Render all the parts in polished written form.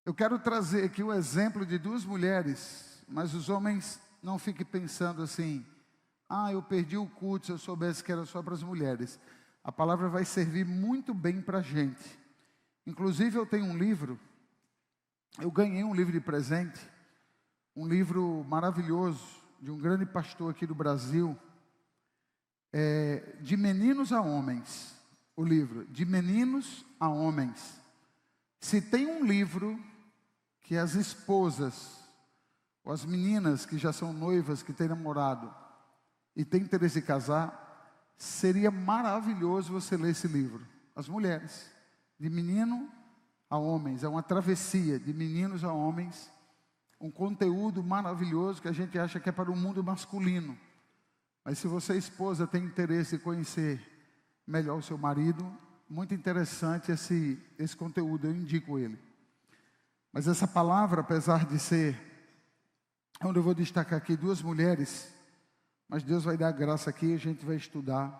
Eu quero trazer aqui o exemplo de duas mulheres, mas os homens não fiquem pensando assim: ah, eu perdi o culto se eu soubesse que era só para as mulheres. A palavra vai servir muito bem para a gente. Inclusive eu tenho um livro, eu ganhei um livro de presente, um livro maravilhoso, de um grande pastor aqui do Brasil, de meninos a homens, o livro, de meninos a homens. Se tem um livro que as esposas, ou as meninas que já são noivas, que têm namorado, e têm interesse em casar, seria maravilhoso você ler esse livro. As mulheres, de menino a homens, é uma travessia de meninos a homens, um conteúdo maravilhoso que a gente acha que é para o mundo masculino. Mas se você, esposa, tem interesse em conhecer melhor o seu marido, muito interessante esse conteúdo, eu indico ele. Mas essa palavra, apesar de ser, onde eu vou destacar aqui duas mulheres, mas Deus vai dar graça aqui, a gente vai estudar,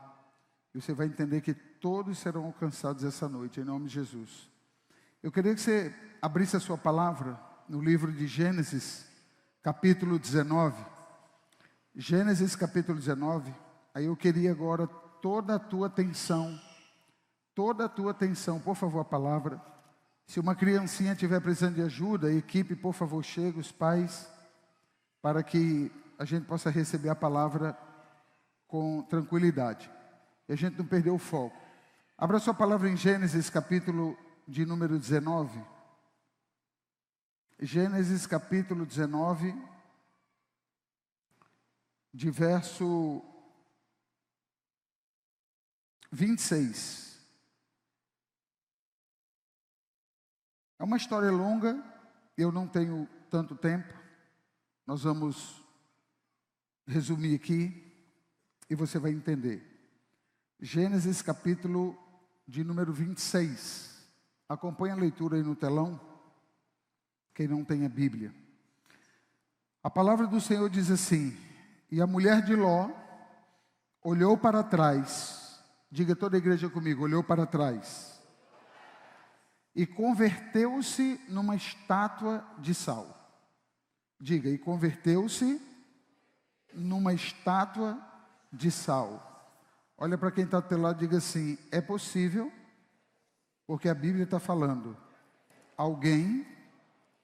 e você vai entender que todos serão alcançados essa noite, em nome de Jesus. Eu queria que você abrisse a sua palavra no livro de Gênesis, capítulo 19. Gênesis, capítulo 19. Aí eu queria agora toda a tua atenção, por favor, a palavra. Se uma criancinha estiver precisando de ajuda, a equipe, por favor, chega, os pais, para que a gente possa receber a palavra com tranquilidade. E a gente não perder o foco. Abra sua palavra em Gênesis, capítulo de número 19. Gênesis, capítulo 19, de verso 26. É uma história longa, eu não tenho tanto tempo. Nós vamos resumir aqui e você vai entender. Gênesis, capítulo de número 26. Acompanhe a leitura aí no telão, quem não tem a Bíblia. A palavra do Senhor diz assim: e a mulher de Ló olhou para trás. Diga toda a igreja comigo, olhou para trás. E converteu-se numa estátua de sal. Diga, e converteu-se numa estátua de sal. Olha para quem está do teu lado e diga assim: é possível, porque a Bíblia está falando, alguém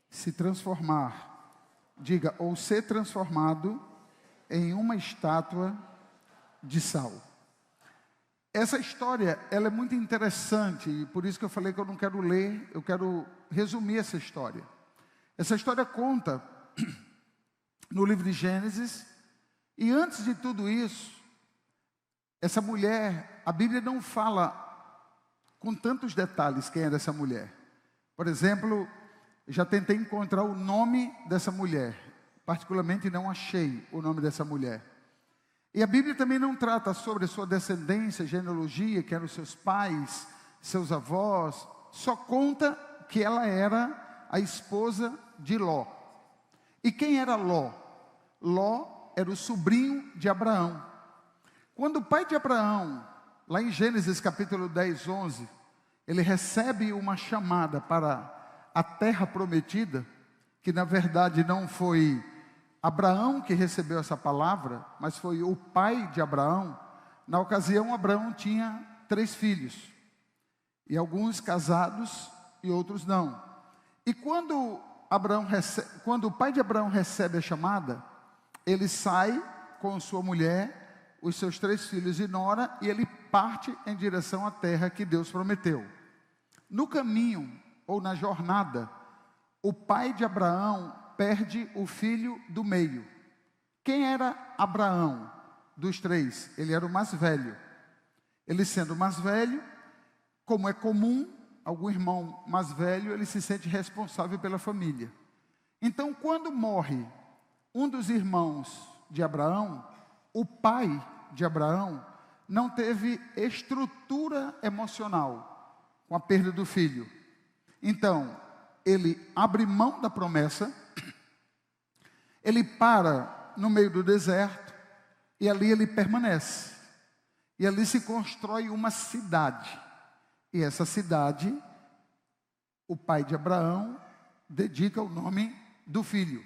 se transformar, diga, ou ser transformado em uma estátua de sal. Essa história, ela é muito interessante, e por isso que eu falei que eu não quero ler, eu quero resumir essa história. Essa história conta no livro de Gênesis, e antes de tudo isso, essa mulher, a Bíblia não fala com tantos detalhes quem era essa mulher. Por exemplo, já tentei encontrar o nome dessa mulher, particularmente não achei o nome dessa mulher. E a Bíblia também não trata sobre a sua descendência, genealogia, que eram seus pais, seus avós, só conta que ela era a esposa de Ló. E quem era Ló? Ló era o sobrinho de Abraão. Quando o pai de Abraão, lá em Gênesis capítulo 10, 11, ele recebe uma chamada para a terra prometida, que na verdade não foi Abraão que recebeu essa palavra, mas foi o pai de Abraão. Na ocasião, Abraão tinha 3 filhos, e alguns casados e outros não. E quando o pai de Abraão recebe a chamada, ele sai com sua mulher, os seus 3 filhos e nora, e ele parte em direção à terra que Deus prometeu. No caminho, ou na jornada, o pai de Abraão perde o filho do meio. Quem era Abraão dos 3? Ele era o mais velho. Ele sendo o mais velho, como é comum, algum irmão mais velho, ele se sente responsável pela família. Então, quando morre um dos irmãos de Abraão, o pai de Abraão não teve estrutura emocional com a perda do filho. Então, ele abre mão da promessa, ele para no meio do deserto, e ali ele permanece. E ali se constrói uma cidade. E essa cidade, o pai de Abraão dedica o nome do filho.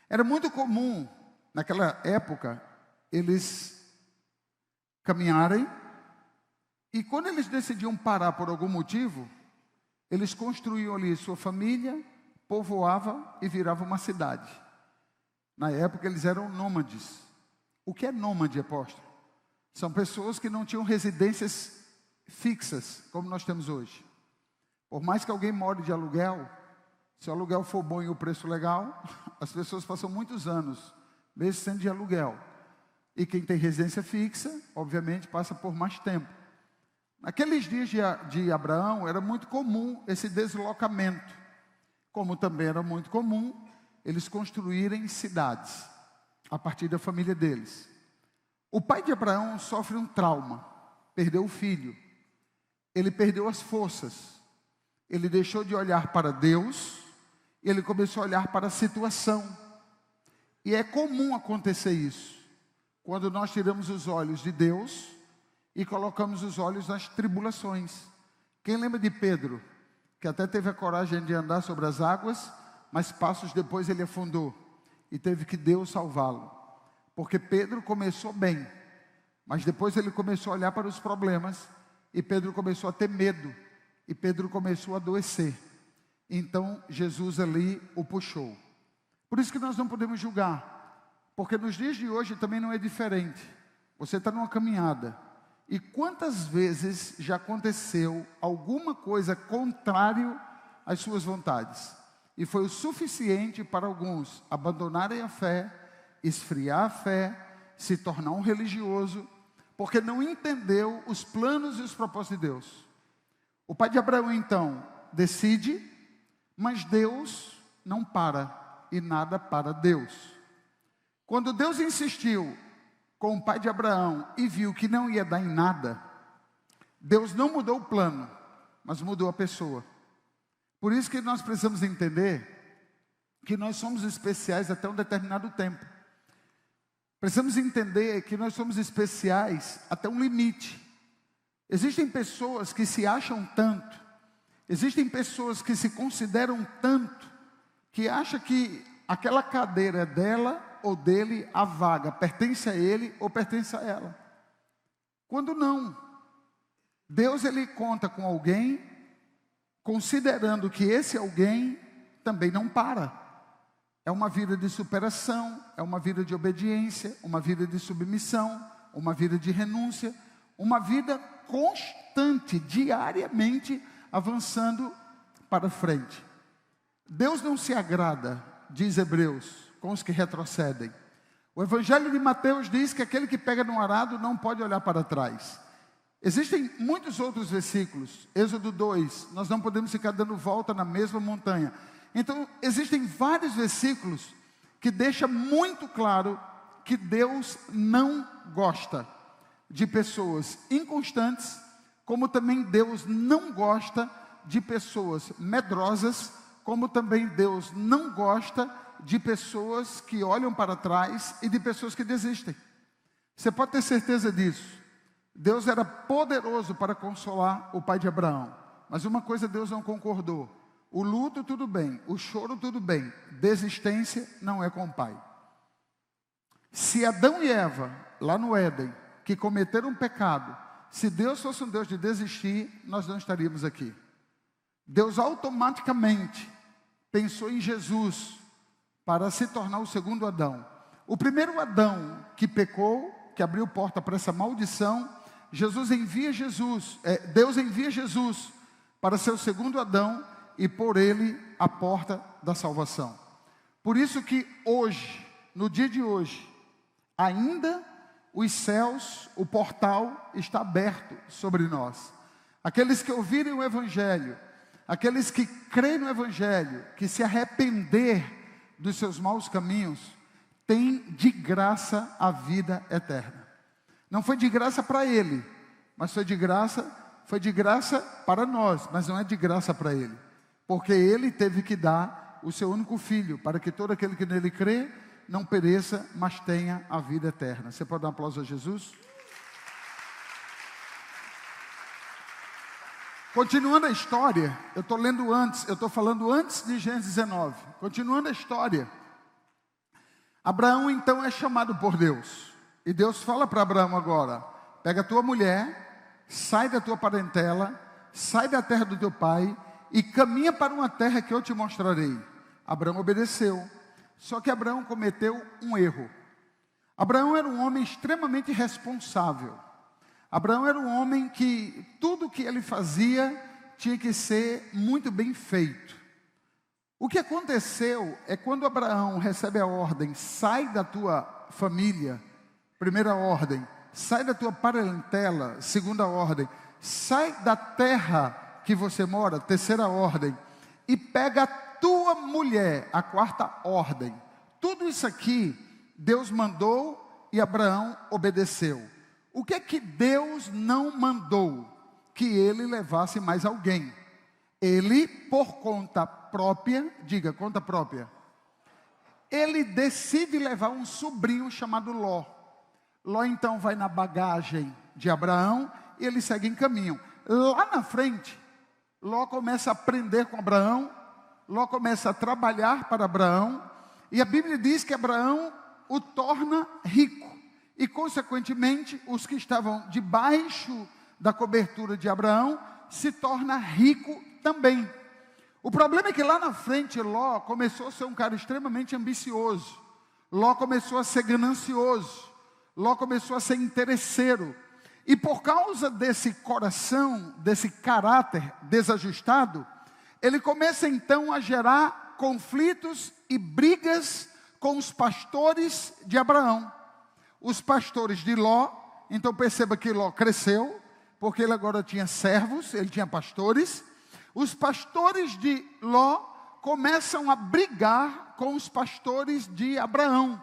Era muito comum, naquela época, eles caminharem, e quando eles decidiam parar por algum motivo, eles construíam ali sua família, povoava e virava uma cidade. Na época eles eram nômades. O que é nômade, apóstolo? São pessoas que não tinham residências fixas, como nós temos hoje. Por mais que alguém more de aluguel, se o aluguel for bom e o preço legal, as pessoas passam muitos anos, mesmo sendo de aluguel. E quem tem residência fixa, obviamente, passa por mais tempo. Naqueles dias de Abraão, era muito comum esse deslocamento. Como também era muito comum eles construírem cidades, a partir da família deles. O pai de Abraão sofre um trauma, perdeu o filho. Ele perdeu as forças. Ele deixou de olhar para Deus, e ele começou a olhar para a situação. E é comum acontecer isso, quando nós tiramos os olhos de Deus e colocamos os olhos nas tribulações. Quem lembra de Pedro, que até teve a coragem de andar sobre as águas, mas passos depois ele afundou, e teve que Deus salvá-lo? Porque Pedro começou bem, mas depois ele começou a olhar para os problemas, e Pedro começou a ter medo, e Pedro começou a adoecer. Então Jesus ali o puxou. Por isso que nós não podemos julgar, porque nos dias de hoje também não é diferente. Você está numa caminhada, e quantas vezes já aconteceu alguma coisa contrário às suas vontades, e foi o suficiente para alguns abandonarem a fé, esfriar a fé, se tornar um religioso, porque não entendeu os planos e os propósitos de Deus. O pai de Abraão então decide, mas Deus não para, e nada para Deus. Quando Deus insistiu com o pai de Abraão e viu que não ia dar em nada, Deus não mudou o plano, mas mudou a pessoa. Por isso que nós precisamos entender que nós somos especiais até um determinado tempo. Precisamos entender que nós somos especiais até um limite. Existem pessoas que se acham tanto, existem pessoas que se consideram tanto, que acham que aquela cadeira é dela ou dele, a vaga pertence a ele ou pertence a ela. Quando não, Deus ele conta com alguém, considerando que esse alguém também não para. É uma vida de superação, é uma vida de obediência, uma vida de submissão, uma vida de renúncia, uma vida constante, diariamente, avançando para frente. Deus não se agrada, diz Hebreus, com os que retrocedem. O Evangelho de Mateus diz que aquele que pega no arado não pode olhar para trás. Existem muitos outros versículos. Êxodo 2, nós não podemos ficar dando volta na mesma montanha. Então, existem vários versículos que deixam muito claro que Deus não gosta de pessoas inconstantes, como também Deus não gosta de pessoas medrosas, como também Deus não gosta de pessoas que olham para trás e de pessoas que desistem. Você pode ter certeza disso. Deus era poderoso para consolar o pai de Abraão, mas uma coisa Deus não concordou: o luto tudo bem, o choro tudo bem, desistência não é com o pai. Se Adão e Eva, lá no Éden, que cometeram um pecado, se Deus fosse um Deus de desistir, nós não estaríamos aqui. Deus automaticamente pensou em Jesus para se tornar o segundo Adão. O primeiro Adão que pecou, que abriu porta para essa maldição, Deus envia Jesus para ser o segundo Adão e por ele a porta da salvação. Por isso que hoje, no dia de hoje, ainda os céus, o portal está aberto sobre nós. Aqueles que ouvirem o Evangelho, aqueles que creem no Evangelho, que se arrepender dos seus maus caminhos, têm de graça a vida eterna. Não foi de graça para ele, mas foi de graça para nós, mas não é de graça para ele. Porque ele teve que dar o seu único filho, para que todo aquele que nele crê, não pereça, mas tenha a vida eterna. Você pode dar um aplauso a Jesus? Continuando a história, eu estou lendo antes, eu estou falando antes de Gênesis 19. Continuando a história, Abraão então é chamado por Deus. E Deus fala para Abraão agora: pega a tua mulher, sai da tua parentela, sai da terra do teu pai e caminha para uma terra que eu te mostrarei. Abraão obedeceu, só que Abraão cometeu um erro. Abraão era um homem extremamente responsável. Abraão era um homem que tudo que ele fazia tinha que ser muito bem feito. O que aconteceu é quando Abraão recebe a ordem: sai da tua família, primeira ordem, sai da tua parentela, segunda ordem, sai da terra que você mora, terceira ordem, e pega a tua mulher, a quarta ordem. Tudo isso aqui Deus mandou e Abraão obedeceu. O que é que Deus não mandou? Que ele levasse mais alguém. Ele, por conta própria, diga, conta própria, ele decide levar um sobrinho chamado Ló. Ló então vai na bagagem de Abraão e eles seguem caminho. Lá na frente, Ló começa a aprender com Abraão, Ló começa a trabalhar para Abraão, e a Bíblia diz que Abraão o torna rico, e consequentemente os que estavam debaixo da cobertura de Abraão se torna rico também. O problema é que lá na frente Ló começou a ser um cara extremamente ambicioso, Ló começou a ser ganancioso, Ló começou a ser interesseiro, e por causa desse coração, desse caráter desajustado, ele começa então a gerar conflitos e brigas com os pastores de Abraão. Os pastores de Ló, então perceba que Ló cresceu, porque ele agora tinha servos, ele tinha pastores. Os pastores de Ló começam a brigar com os pastores de Abraão.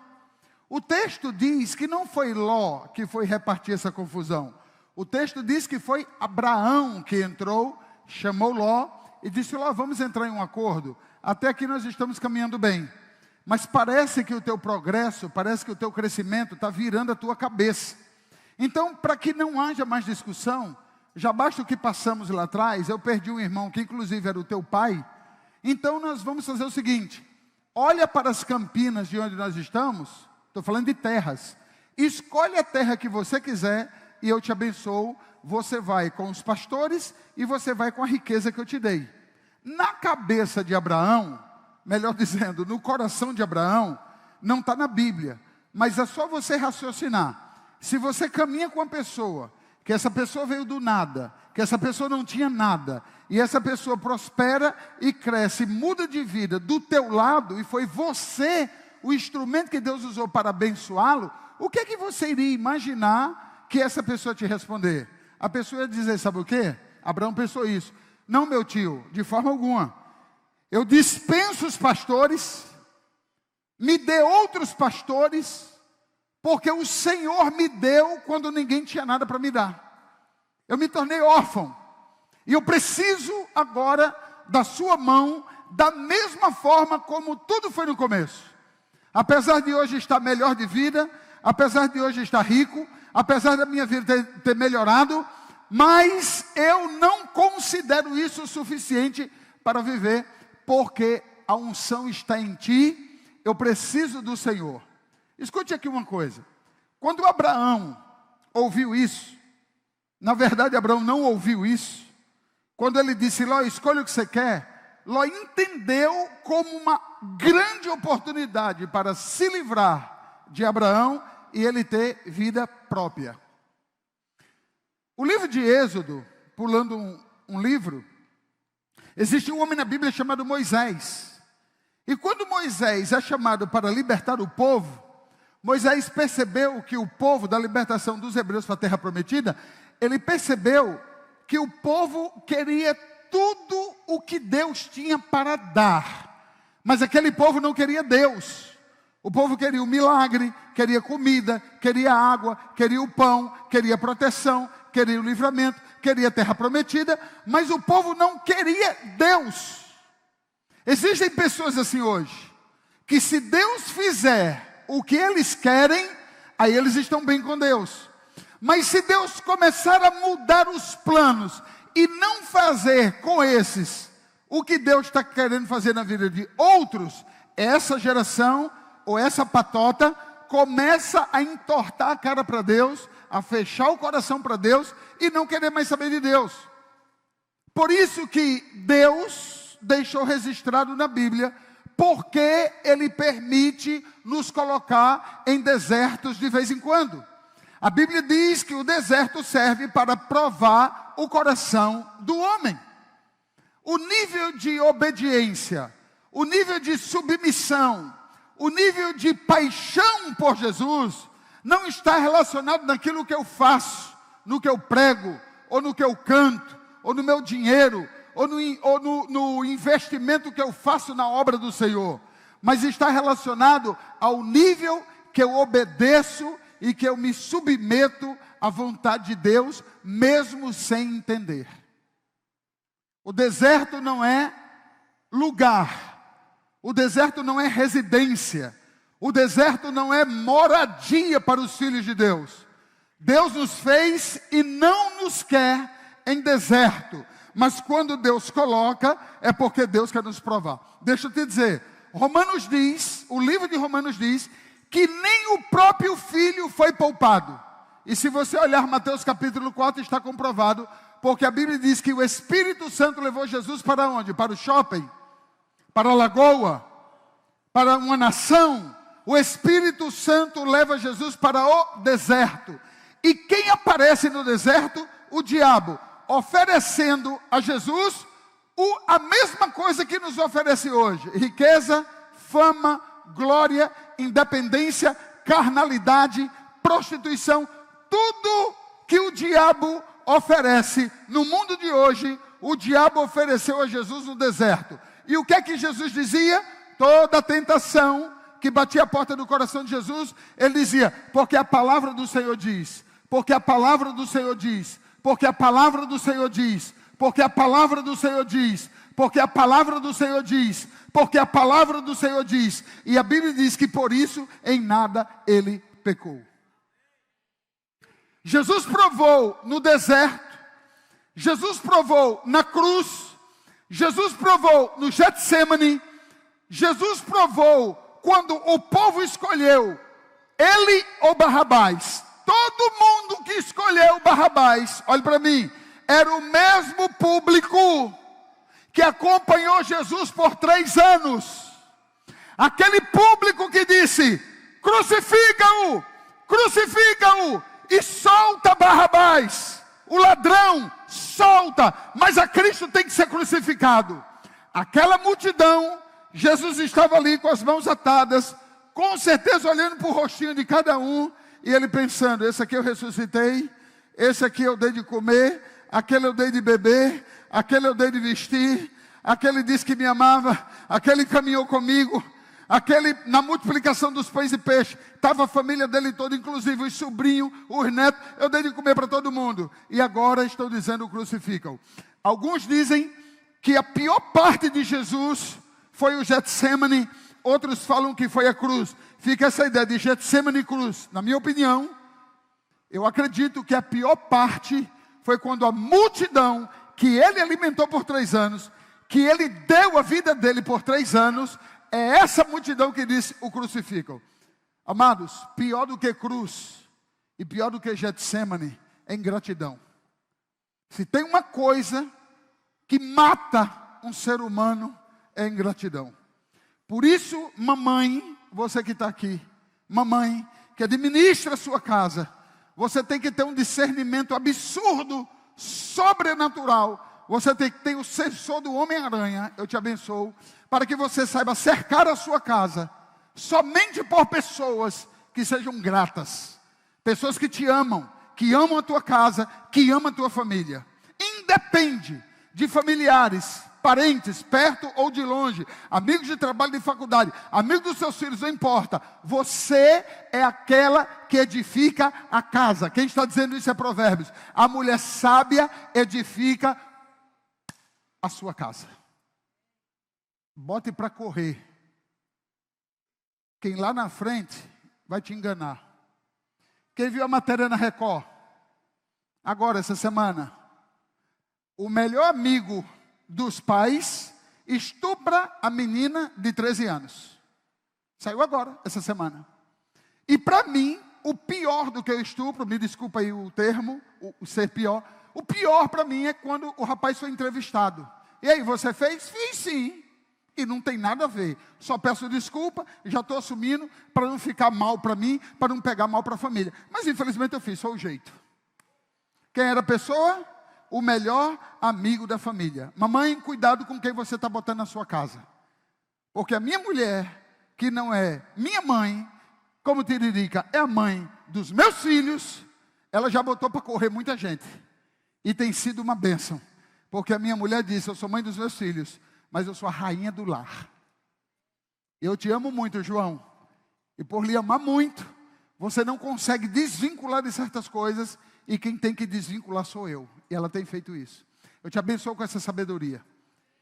O texto diz que não foi Ló que foi repartir essa confusão. O texto diz que foi Abraão que entrou, chamou Ló e disse: Ló, vamos entrar em um acordo. Até aqui nós estamos caminhando bem. Mas parece que o teu progresso, parece que o teu crescimento está virando a tua cabeça. Então, para que não haja mais discussão, já basta o que passamos lá atrás. Eu perdi um irmão que inclusive era o teu pai. Então nós vamos fazer o seguinte: olha para as campinas de onde nós estamos, estou falando de terras, escolhe a terra que você quiser e eu te abençoo. Você vai com os pastores e você vai com a riqueza que eu te dei. Na cabeça de Abraão, melhor dizendo, no coração de Abraão, não está na Bíblia, mas é só você raciocinar. Se você caminha com uma pessoa, que essa pessoa veio do nada, que essa pessoa não tinha nada, e essa pessoa prospera e cresce, muda de vida do teu lado, e foi você o instrumento que Deus usou para abençoá-lo, o que é que você iria imaginar que essa pessoa te responder? A pessoa ia dizer, sabe o quê? Abraão pensou isso: não, meu tio, de forma alguma. Eu dispenso os pastores, me dê outros pastores, porque o Senhor me deu quando ninguém tinha nada para me dar. Eu me tornei órfão, e eu preciso agora da sua mão, da mesma forma como tudo foi no começo. Apesar de hoje estar melhor de vida, apesar de hoje estar rico, apesar da minha vida ter melhorado, mas eu não considero isso o suficiente para viver, porque a unção está em ti, eu preciso do Senhor. Escute aqui uma coisa: quando Abraão ouviu isso, na verdade Abraão não ouviu isso, quando ele disse, Ló, escolha o que você quer, Ló entendeu como uma grande oportunidade para se livrar de Abraão e ele ter vida própria. O livro de Êxodo, pulando um livro, existe um homem na Bíblia chamado Moisés. E quando Moisés é chamado para libertar o povo, Moisés percebeu que o povo, da libertação dos hebreus para a terra prometida, ele percebeu que o povo queria tudo o que Deus tinha para dar, mas aquele povo não queria Deus. O povo queria o milagre, queria comida, queria água, queria o pão, queria proteção, queria o livramento, queria a terra prometida, mas o povo não queria Deus. Existem pessoas assim hoje, que se Deus fizer o que eles querem, aí eles estão bem com Deus. Mas se Deus começar a mudar os planos e não fazer com esses o que Deus está querendo fazer na vida de outros, essa geração ou essa patota começa a entortar a cara para Deus, a fechar o coração para Deus e não querer mais saber de Deus. Por isso que Deus deixou registrado na Bíblia, porque Ele permite nos colocar em desertos de vez em quando. A Bíblia diz que o deserto serve para provar o coração do homem. O nível de obediência, o nível de submissão, o nível de paixão por Jesus, não está relacionado naquilo que eu faço, no que eu prego, ou no que eu canto, ou no meu dinheiro, ou no investimento que eu faço na obra do Senhor. Mas está relacionado ao nível que eu obedeço e que eu me submeto à vontade de Deus, mesmo sem entender. O deserto não é lugar, o deserto não é residência, o deserto não é moradia para os filhos de Deus. Deus nos fez e não nos quer em deserto, mas quando Deus coloca, é porque Deus quer nos provar. Deixa eu te dizer, Romanos diz, o livro de Romanos diz, que nem o próprio filho foi poupado. E se você olhar Mateus capítulo 4, está comprovado, porque a Bíblia diz que o Espírito Santo levou Jesus para onde? Para o shopping, para a lagoa, para uma nação. O Espírito Santo leva Jesus para o deserto. E quem aparece no deserto? O diabo, oferecendo a Jesus a mesma coisa que nos oferece hoje: riqueza, fama, glória, independência, carnalidade, prostituição. Tudo que o diabo oferece no mundo de hoje, o diabo ofereceu a Jesus no deserto. E o que é que Jesus dizia? Toda tentação que batia a porta do coração de Jesus, ele dizia: porque a palavra do Senhor diz, porque a palavra do Senhor diz, porque a palavra do Senhor diz, porque a palavra do Senhor diz, porque a palavra do Senhor diz, porque a palavra do Senhor diz. E a Bíblia diz que por isso em nada ele pecou. Jesus provou no deserto, Jesus provou na cruz, Jesus provou no Getsemane, Jesus provou quando o povo escolheu ele ou Barrabás. Todo mundo que escolheu Barrabás, olhe para mim, era o mesmo público que acompanhou Jesus por 3 anos. Aquele público que disse: crucifica-o, crucifica-o, e solta Barrabás, o ladrão, solta, mas a Cristo tem que ser crucificado. Aquela multidão, Jesus estava ali com as mãos atadas, com certeza olhando para o rostinho de cada um, e ele pensando: esse aqui eu ressuscitei, esse aqui eu dei de comer, aquele eu dei de beber, aquele eu dei de vestir, aquele disse que me amava, aquele caminhou comigo, aquele na multiplicação dos pães e peixes, estava a família dele toda, inclusive os sobrinhos, os netos, eu dei de comer para todo mundo. E agora estão dizendo: crucificam. Alguns dizem que a pior parte de Jesus foi o Getsemane, outros falam que foi a cruz. Fica essa ideia de Getsemane e cruz. Na minha opinião, eu acredito que a pior parte foi quando a multidão que ele alimentou por 3 anos, que ele deu a vida dele por 3 anos, é essa multidão que disse: o crucificam. Amados, pior do que cruz e pior do que Getsemane é ingratidão. Se tem uma coisa que mata um ser humano, é ingratidão. Por isso, mamãe, você que está aqui, mamãe que administra a sua casa, você tem que ter um discernimento absurdo, sobrenatural. Você tem que ter o sensor do Homem-Aranha, eu te abençoo, para que você saiba cercar a sua casa somente por pessoas que sejam gratas, pessoas que te amam, que amam a tua casa, que amam a tua família. Independe de familiares, parentes, perto ou de longe, amigos de trabalho, de faculdade, amigos dos seus filhos, não importa. Você é aquela que edifica a casa. Quem está dizendo isso é Provérbios. A mulher sábia edifica a sua casa. Bote para correr. Quem lá na frente vai te enganar. Quem viu a matéria na Record? Agora, essa semana. o melhor amigo dos pais estupra a menina de 13 anos. Saiu agora, essa semana. E para mim, o pior do que o estupro, me desculpa aí o termo, o ser pior, o pior para mim é quando o rapaz foi entrevistado. E aí, você fez? Fiz sim. E não tem nada a ver. Só peço desculpa, já estou assumindo, para não ficar mal para mim, para não pegar mal para a família. Mas infelizmente eu fiz, só o jeito. Quem era a pessoa? O melhor amigo da família. Mamãe, cuidado com quem você está botando na sua casa. Porque a minha mulher, que não é minha mãe, como Tiririca, é a mãe dos meus filhos, ela já botou para correr muita gente. E tem sido uma bênção. Porque a minha mulher disse, eu sou mãe dos meus filhos, mas eu sou a rainha do lar. Eu te amo muito, João. E por lhe amar muito, você não consegue desvincular de certas coisas, e quem tem que desvincular sou eu. E ela tem feito isso. Eu te abençoo com essa sabedoria.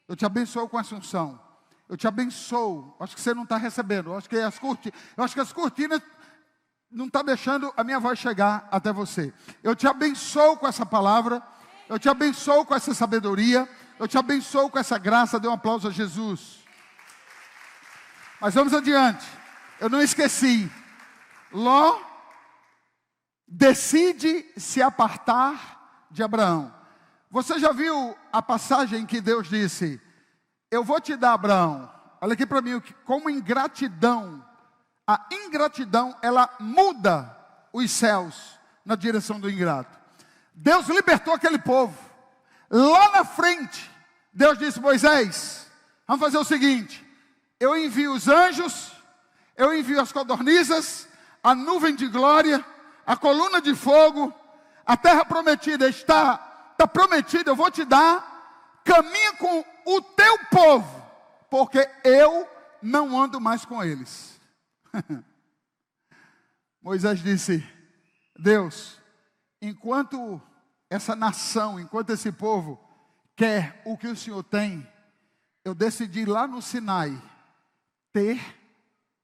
Eu te abençoo com essa unção. Eu te abençoo. Acho que você não está recebendo. Acho que as cortinas não estão deixando a minha voz chegar até você. Eu te abençoo com essa palavra. Eu te abençoo com essa sabedoria. Eu te abençoo com essa graça. Dê um aplauso a Jesus. Mas vamos adiante. Eu não esqueci. Ló decide se apartar de Abraão. Você já viu a passagem que Deus disse: eu vou te dar, Abraão. Olha aqui para mim, como ingratidão, a ingratidão, ela muda os céus na direção do ingrato. Deus libertou aquele povo. Lá na frente, Deus disse: Moisés, vamos fazer o seguinte, eu envio os anjos, eu envio as codornizes, a nuvem de glória, a coluna de fogo, a terra prometida está prometida, eu vou te dar, caminha com o teu povo, porque eu não ando mais com eles. Moisés disse: Deus, enquanto essa nação, enquanto esse povo quer o que o Senhor tem, eu decidi lá no Sinai ter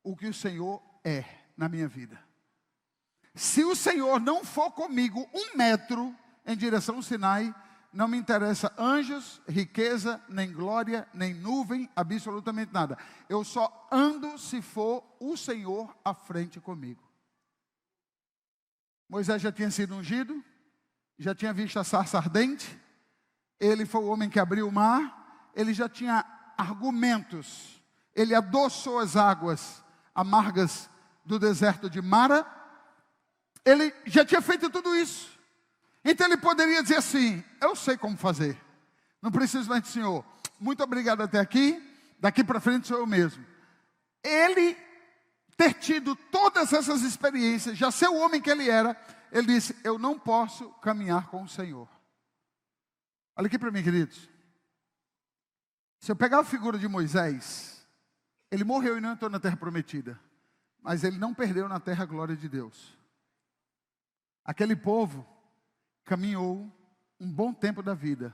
o que o Senhor é na minha vida. Se o Senhor não for comigo 1 metro em direção ao Sinai, não me interessa anjos, riqueza, nem glória, nem nuvem, absolutamente nada. Eu só ando se for o Senhor à frente comigo. Moisés já tinha sido ungido, já tinha visto a sarça ardente, ele foi o homem que abriu o mar, ele já tinha argumentos, ele adoçou as águas amargas do deserto de Mara, ele já tinha feito tudo isso. Então ele poderia dizer assim: eu sei como fazer, não preciso mais do Senhor, muito obrigado até aqui, daqui para frente sou eu mesmo. Ele ter tido todas essas experiências, já ser o homem que ele era, ele disse: eu não posso caminhar com o Senhor. Olha aqui para mim, queridos. Se eu pegar a figura de Moisés, ele morreu e não entrou na terra prometida, mas ele não perdeu na terra a glória de Deus. Aquele povo caminhou um bom tempo da vida,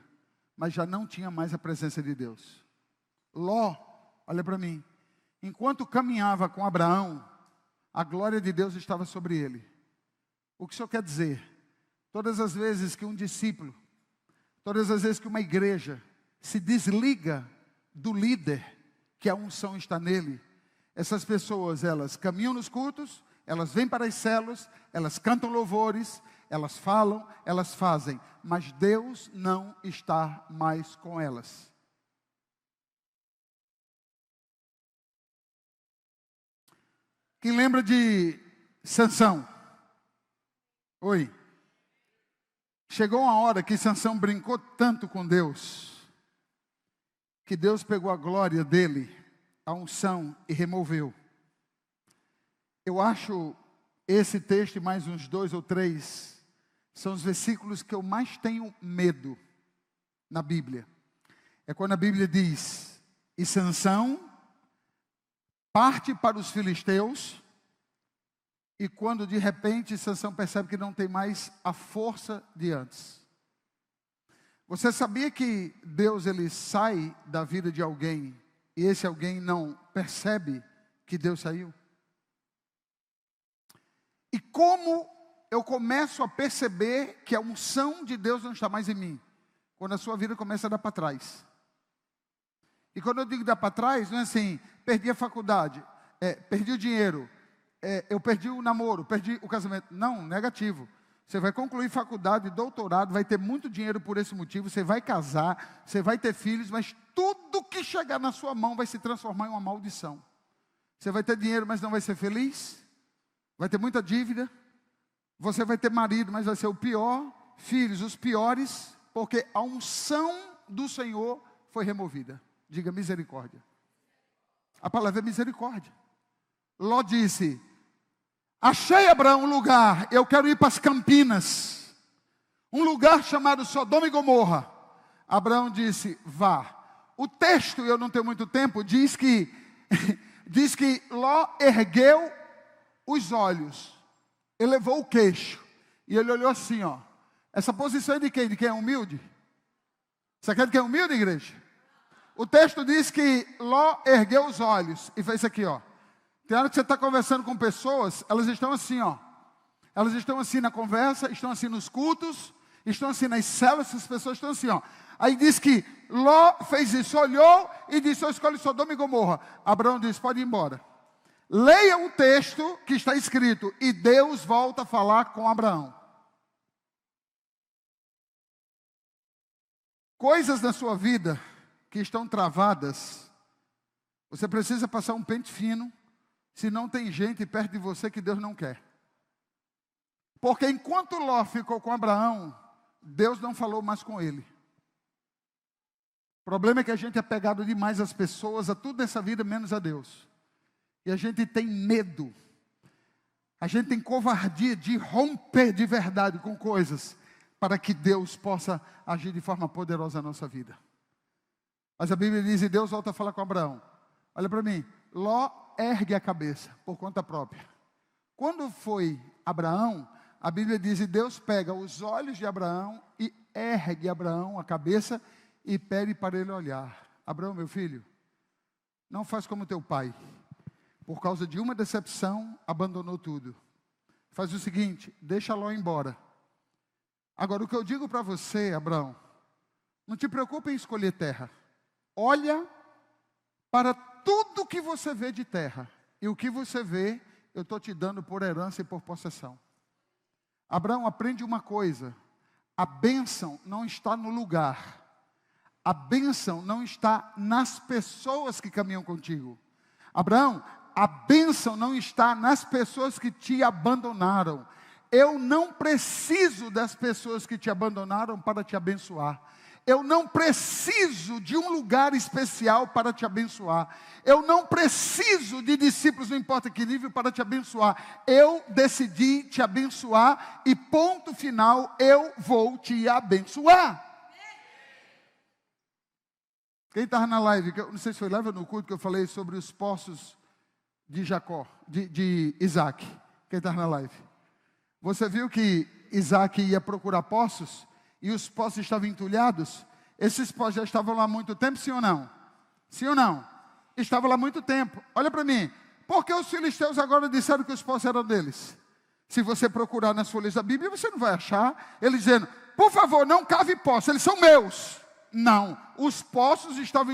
mas já não tinha mais a presença de Deus. Ló, olha para mim, enquanto caminhava com Abraão, a glória de Deus estava sobre ele. O que isso quer dizer? Todas as vezes que um discípulo, todas as vezes que uma igreja se desliga do líder, que a unção está nele, essas pessoas, elas caminham nos cultos, elas vêm para as células, elas cantam louvores, elas falam, elas fazem, mas Deus não está mais com elas. Quem lembra de Sansão? Oi. Chegou uma hora que Sansão brincou tanto com Deus, que Deus pegou a glória dele, a unção, e removeu. Eu acho esse texto e mais uns 2 ou 3, são os versículos que eu mais tenho medo na Bíblia. É quando a Bíblia diz: e Sansão parte para os filisteus, e quando de repente Sansão percebe que não tem mais a força de antes. Você sabia que Deus, ele sai da vida de alguém, e esse alguém não percebe que Deus saiu? E como eu começo a perceber que a unção de Deus não está mais em mim? quando a sua vida começa a dar para trás. E quando eu digo dar para trás, não é assim, perdi a faculdade, perdi o dinheiro, eu perdi o namoro, perdi o casamento. Não, negativo. Você vai concluir faculdade, doutorado, vai ter muito dinheiro por esse motivo, você vai casar, você vai ter filhos, mas tudo que chegar na sua mão vai se transformar em uma maldição. Você vai ter dinheiro, mas não vai ser feliz, vai ter muita dívida, você vai ter marido, mas vai ser o pior, filhos, os piores, porque a unção do Senhor foi removida. Diga misericórdia. A palavra é misericórdia. Ló disse: achei, Abraão, um lugar, eu quero ir para as Campinas, um lugar chamado Sodoma e Gomorra. Abraão disse: vá. O texto, eu não tenho muito tempo, diz que Ló ergueu os olhos, elevou o queixo, e ele olhou assim, ó. Essa posição é de quem? De quem é humilde? Você quer de quem é humilde, igreja? O texto diz que Ló ergueu os olhos e fez isso aqui, ó. Tem hora que você está conversando com pessoas, elas estão assim, ó. Elas estão assim na conversa, estão assim nos cultos, estão assim nas células, essas pessoas estão assim, ó. Aí diz que Ló fez isso, olhou e disse: eu escolho Sodoma e Gomorra. Abraão disse: pode ir embora. Leia o texto que está escrito, e Deus volta a falar com Abraão. Coisas na sua vida que estão travadas, você precisa passar um pente fino, se não tem gente perto de você que Deus não quer. Porque enquanto Ló ficou com Abraão, Deus não falou mais com ele. O problema é que a gente é apegado demais às pessoas, a tudo nessa vida, menos a Deus. E a gente tem medo, a gente tem covardia de romper de verdade com coisas, para que Deus possa agir de forma poderosa na nossa vida. Mas a Bíblia diz, e Deus volta a falar com Abraão: olha para mim, Ló ergue a cabeça, por conta própria. Quando foi Abraão, a Bíblia diz, e Deus pega os olhos de Abraão e ergue Abraão a cabeça e pede para ele olhar. Abraão, meu filho, não faz como teu pai, por causa de uma decepção, abandonou tudo. Faz o seguinte, deixa Ló embora. Agora, o que eu digo para você, Abraão, não te preocupe em escolher terra. Olha para tudo que você vê de terra. E o que você vê, eu estou te dando por herança e por possessão. Abraão, aprende uma coisa: a bênção não está no lugar. A bênção não está nas pessoas que caminham contigo. Abraão, a bênção não está nas pessoas que te abandonaram. Eu não preciso das pessoas que te abandonaram para te abençoar. Eu não preciso de um lugar especial para te abençoar. Eu não preciso de discípulos, não importa que nível, para te abençoar. Eu decidi te abençoar e ponto final, eu vou te abençoar. Quem estava na live, não sei se foi live ou no culto que eu falei sobre os poços de Jacó, de Isaac. Quem estava na live? Você viu que Isaac ia procurar poços e os poços estavam entulhados? Esses poços já estavam lá há muito tempo, sim ou não? Sim ou não? Estavam lá há muito tempo. Olha para mim, por que os filisteus agora disseram que os poços eram deles? Se você procurar nas folhas da Bíblia, você não vai achar eles dizendo: por favor, não cave poços, eles são meus. Não, os poços estavam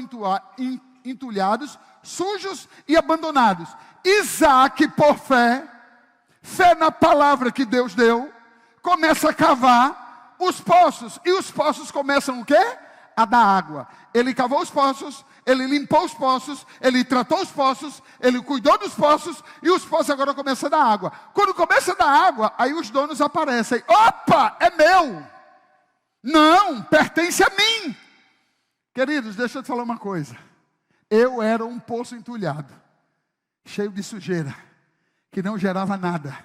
entulhados, sujos e abandonados. Isaac, por fé na palavra que Deus deu, começa a cavar os poços. E os poços começam o quê? A dar água. Ele cavou os poços, ele limpou os poços, ele tratou os poços, ele cuidou dos poços, e os poços agora começam a dar água. Quando começa a dar água, aí os donos aparecem. Opa, é meu. Não, pertence a mim. Queridos, deixa eu te falar uma coisa. Eu era um poço entulhado, cheio de sujeira, que não gerava nada.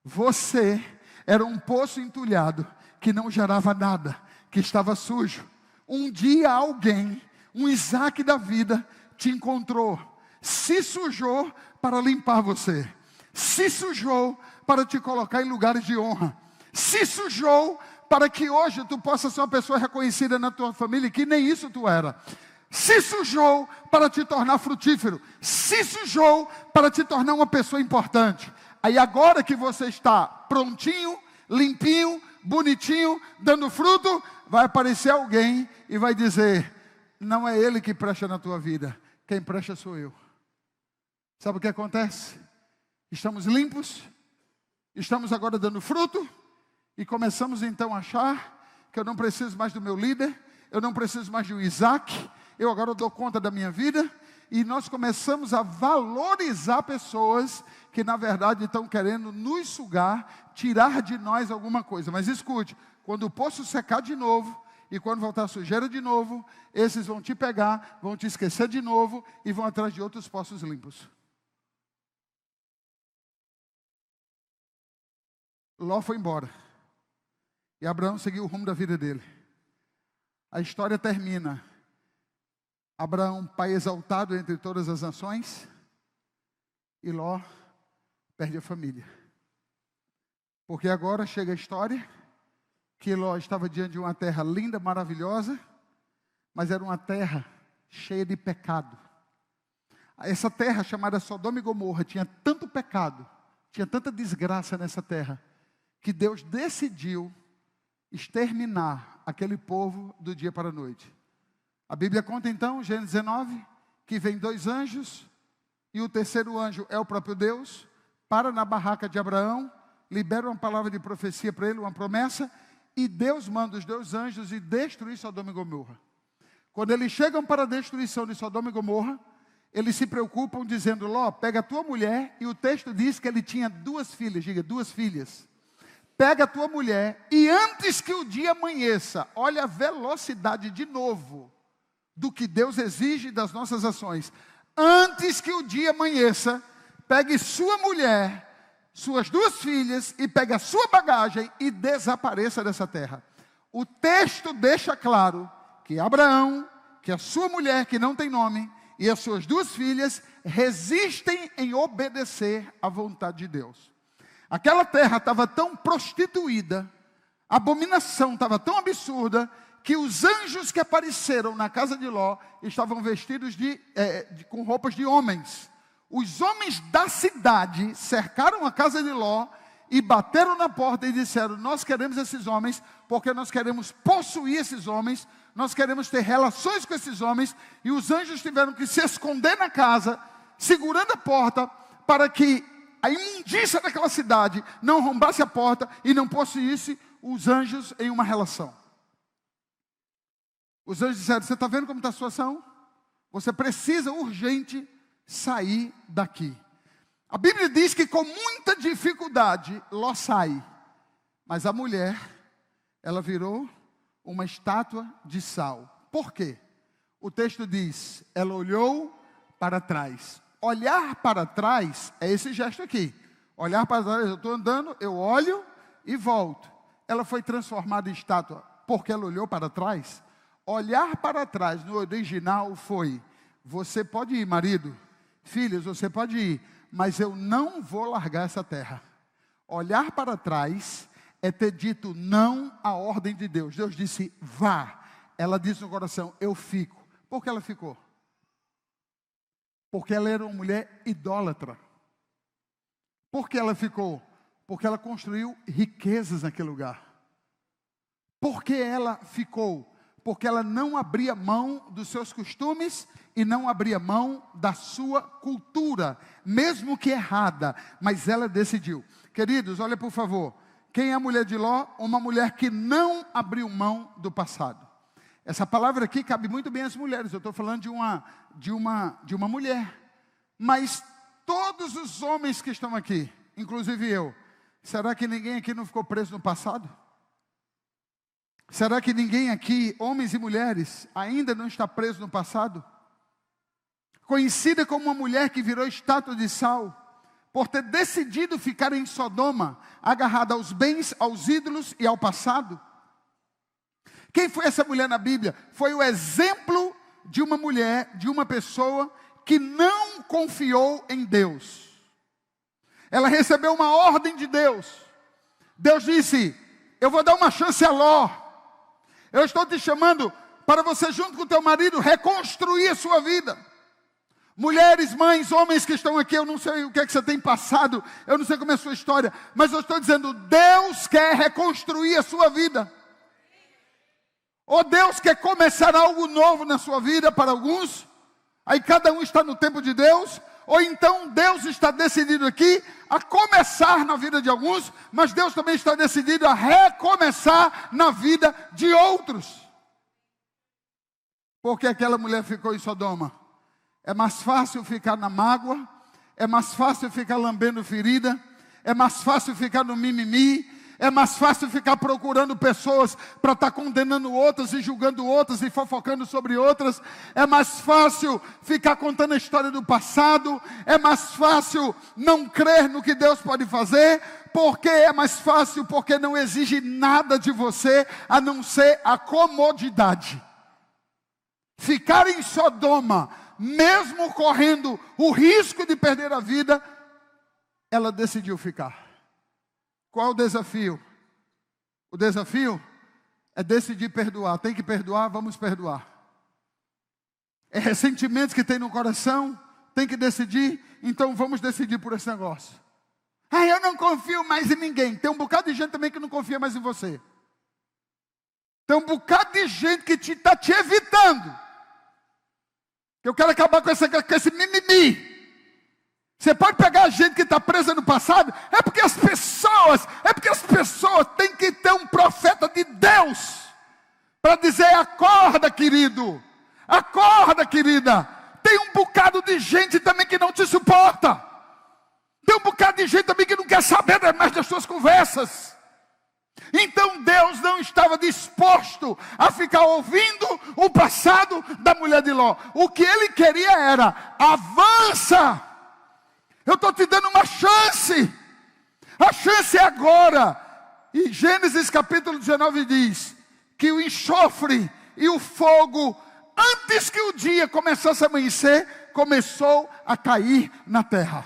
Você era um poço entulhado, que não gerava nada, que estava sujo. Um dia alguém, um Isaac da vida, te encontrou, se sujou para limpar você, se sujou para te colocar em lugares de honra, se sujou para que hoje tu possa ser uma pessoa reconhecida na tua família, que nem isso tu era. Se sujou para te tornar frutífero, se sujou para te tornar uma pessoa importante. Aí agora que você está prontinho, limpinho, bonitinho, dando fruto, vai aparecer alguém e vai dizer: não é ele que presta na tua vida, quem presta sou eu. Sabe o que acontece? Estamos limpos, estamos agora dando fruto, e começamos então a achar que eu não preciso mais do meu líder, eu não preciso mais do Isaac, eu agora dou conta da minha vida, e nós começamos a valorizar pessoas que na verdade estão querendo nos sugar, tirar de nós alguma coisa. Mas escute, quando o poço secar de novo, e quando voltar a sujeira de novo, esses vão te pegar, vão te esquecer de novo, e vão atrás de outros poços limpos. Ló foi embora, e Abraão seguiu o rumo da vida dele. A história termina. Abraão, pai exaltado entre todas as nações, e Ló perde a família. Porque agora chega a história que Ló estava diante de uma terra linda, maravilhosa, mas era uma terra cheia de pecado. Essa terra chamada Sodoma e Gomorra tinha tanto pecado, tinha tanta desgraça nessa terra, que Deus decidiu exterminar aquele povo do dia para a noite. A Bíblia conta então, Gênesis 19, que vem 2 anjos, e o terceiro anjo é o próprio Deus, para na barraca de Abraão, libera uma palavra de profecia para ele, uma promessa, e Deus manda os 2 anjos e destruir Sodoma e Gomorra. Quando eles chegam para a destruição de Sodoma e Gomorra, eles se preocupam dizendo: Ló, pega a tua mulher, e o texto diz que ele tinha 2 filhas, diga, 2 filhas. Pega a tua mulher, e antes que o dia amanheça, olha a velocidade de novo do que Deus exige das nossas ações. Antes que o dia amanheça, pegue sua mulher, suas 2 filhas, e pegue a sua bagagem e desapareça dessa terra. O texto deixa claro que Abraão, que a sua mulher, que não tem nome, e as suas 2 filhas, resistem em obedecer à vontade de Deus. Aquela terra estava tão prostituída, a abominação estava tão absurda, que os anjos que apareceram na casa de Ló estavam vestidos com roupas de homens. Os homens da cidade cercaram a casa de Ló e bateram na porta e disseram: nós queremos esses homens, porque nós queremos possuir esses homens, nós queremos ter relações com esses homens. E os anjos tiveram que se esconder na casa, segurando a porta, para que a imundícia daquela cidade não arrombasse a porta e não possuísse os anjos em uma relação. Os anjos disseram: você está vendo como está a situação? Você precisa urgente sair daqui. A Bíblia diz que com muita dificuldade Ló sai. Mas a mulher, ela virou uma estátua de sal. Por quê? O texto diz: ela olhou para trás. Olhar para trás é esse gesto aqui. Olhar para trás, eu estou andando, eu olho e volto. Ela foi transformada em estátua porque ela olhou para trás. Olhar para trás no original foi: você pode ir, marido, filhos, você pode ir, mas eu não vou largar essa terra. Olhar para trás é ter dito não à ordem de Deus. Deus disse: vá. Ela disse no coração: eu fico. Por que ela ficou? Porque ela era uma mulher idólatra. Por que ela ficou? Porque ela construiu riquezas naquele lugar. Por que ela ficou? Porque ela não abria mão dos seus costumes e não abria mão da sua cultura, mesmo que errada, mas ela decidiu. Queridos, olha por favor, quem é a mulher de Ló? Uma mulher que não abriu mão do passado. Essa palavra aqui cabe muito bem às mulheres. Eu estou falando de uma mulher. Mas todos os homens que estão aqui, inclusive eu, será que ninguém aqui não ficou preso no passado? Será que ninguém aqui, homens e mulheres, ainda não está preso no passado? Conhecida como uma mulher que virou estátua de sal, por ter decidido ficar em Sodoma, agarrada aos bens, aos ídolos e ao passado. Quem foi essa mulher na Bíblia? Foi o exemplo de uma mulher, de uma pessoa que não confiou em Deus. Ela recebeu uma ordem de Deus. Deus disse: eu vou dar uma chance a Ló. Eu estou te chamando para você, junto com o teu marido, reconstruir a sua vida. Mulheres, mães, homens que estão aqui, eu não sei o que é que você tem passado, eu não sei como é a sua história, mas eu estou dizendo: Deus quer reconstruir a sua vida. Ou Deus quer começar algo novo na sua vida para alguns, aí cada um está no tempo de Deus, ou então Deus está decidido aqui a começar na vida de alguns, mas Deus também está decidido a recomeçar na vida de outros. Porque aquela mulher ficou em Sodoma. É mais fácil ficar na mágoa, é mais fácil ficar lambendo ferida, é mais fácil ficar no mimimi, é mais fácil ficar procurando pessoas para estar condenando outras e julgando outras e fofocando sobre outras. É mais fácil ficar contando a história do passado. É mais fácil não crer no que Deus pode fazer. Porque é mais fácil, porque não exige nada de você a não ser a comodidade. Ficar em Sodoma, mesmo correndo o risco de perder a vida, ela decidiu ficar. Qual o desafio? O desafio é decidir perdoar. Tem que perdoar, vamos perdoar. É ressentimentos que tem no coração, tem que decidir, então vamos decidir por esse negócio. Eu não confio mais em ninguém. Tem um bocado de gente também que não confia mais em você. Tem um bocado de gente que está te evitando. Eu quero acabar com esse mimimi. Você pode pegar a gente que está presa no passado, é porque as pessoas têm que ter um profeta de Deus, para dizer: acorda, querido, acorda, querida. Tem um bocado de gente também que não te suporta. Tem um bocado de gente também que não quer saber mais das suas conversas. Então Deus não estava disposto a ficar ouvindo o passado da mulher de Ló. O que ele queria era: avança. Eu estou te dando uma chance. A chance é agora. E Gênesis capítulo 19 diz que o enxofre e o fogo, antes que o dia começasse a amanhecer, começou a cair na terra.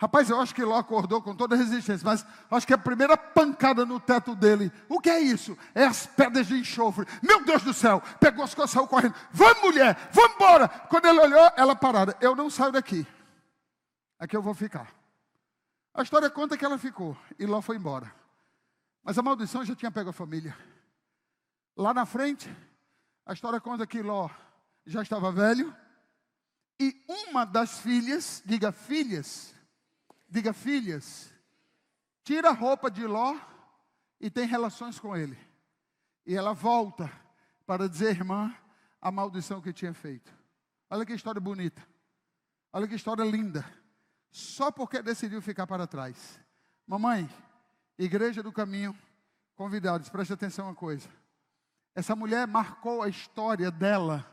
Rapaz, eu acho que Ló acordou com toda a resistência, mas acho que a primeira pancada no teto dele, o que é isso? É as pedras de enxofre. Meu Deus do céu, pegou as coisas, saiu correndo. Vamos, mulher, vamos embora. Quando ele olhou, ela parada: eu não saio daqui. Aqui eu vou ficar. A história conta que ela ficou e Ló foi embora. Mas a maldição já tinha pego a família. Lá na frente, a história conta que Ló já estava velho. E uma das filhas, diga filhas, tira a roupa de Ló e tem relações com ele. E ela volta para dizer à irmã a maldição que tinha feito. Olha que história bonita. Olha que história linda. Só porque decidiu ficar para trás. Mamãe, Igreja do Caminho, convidados, preste atenção uma coisa. Essa mulher marcou a história dela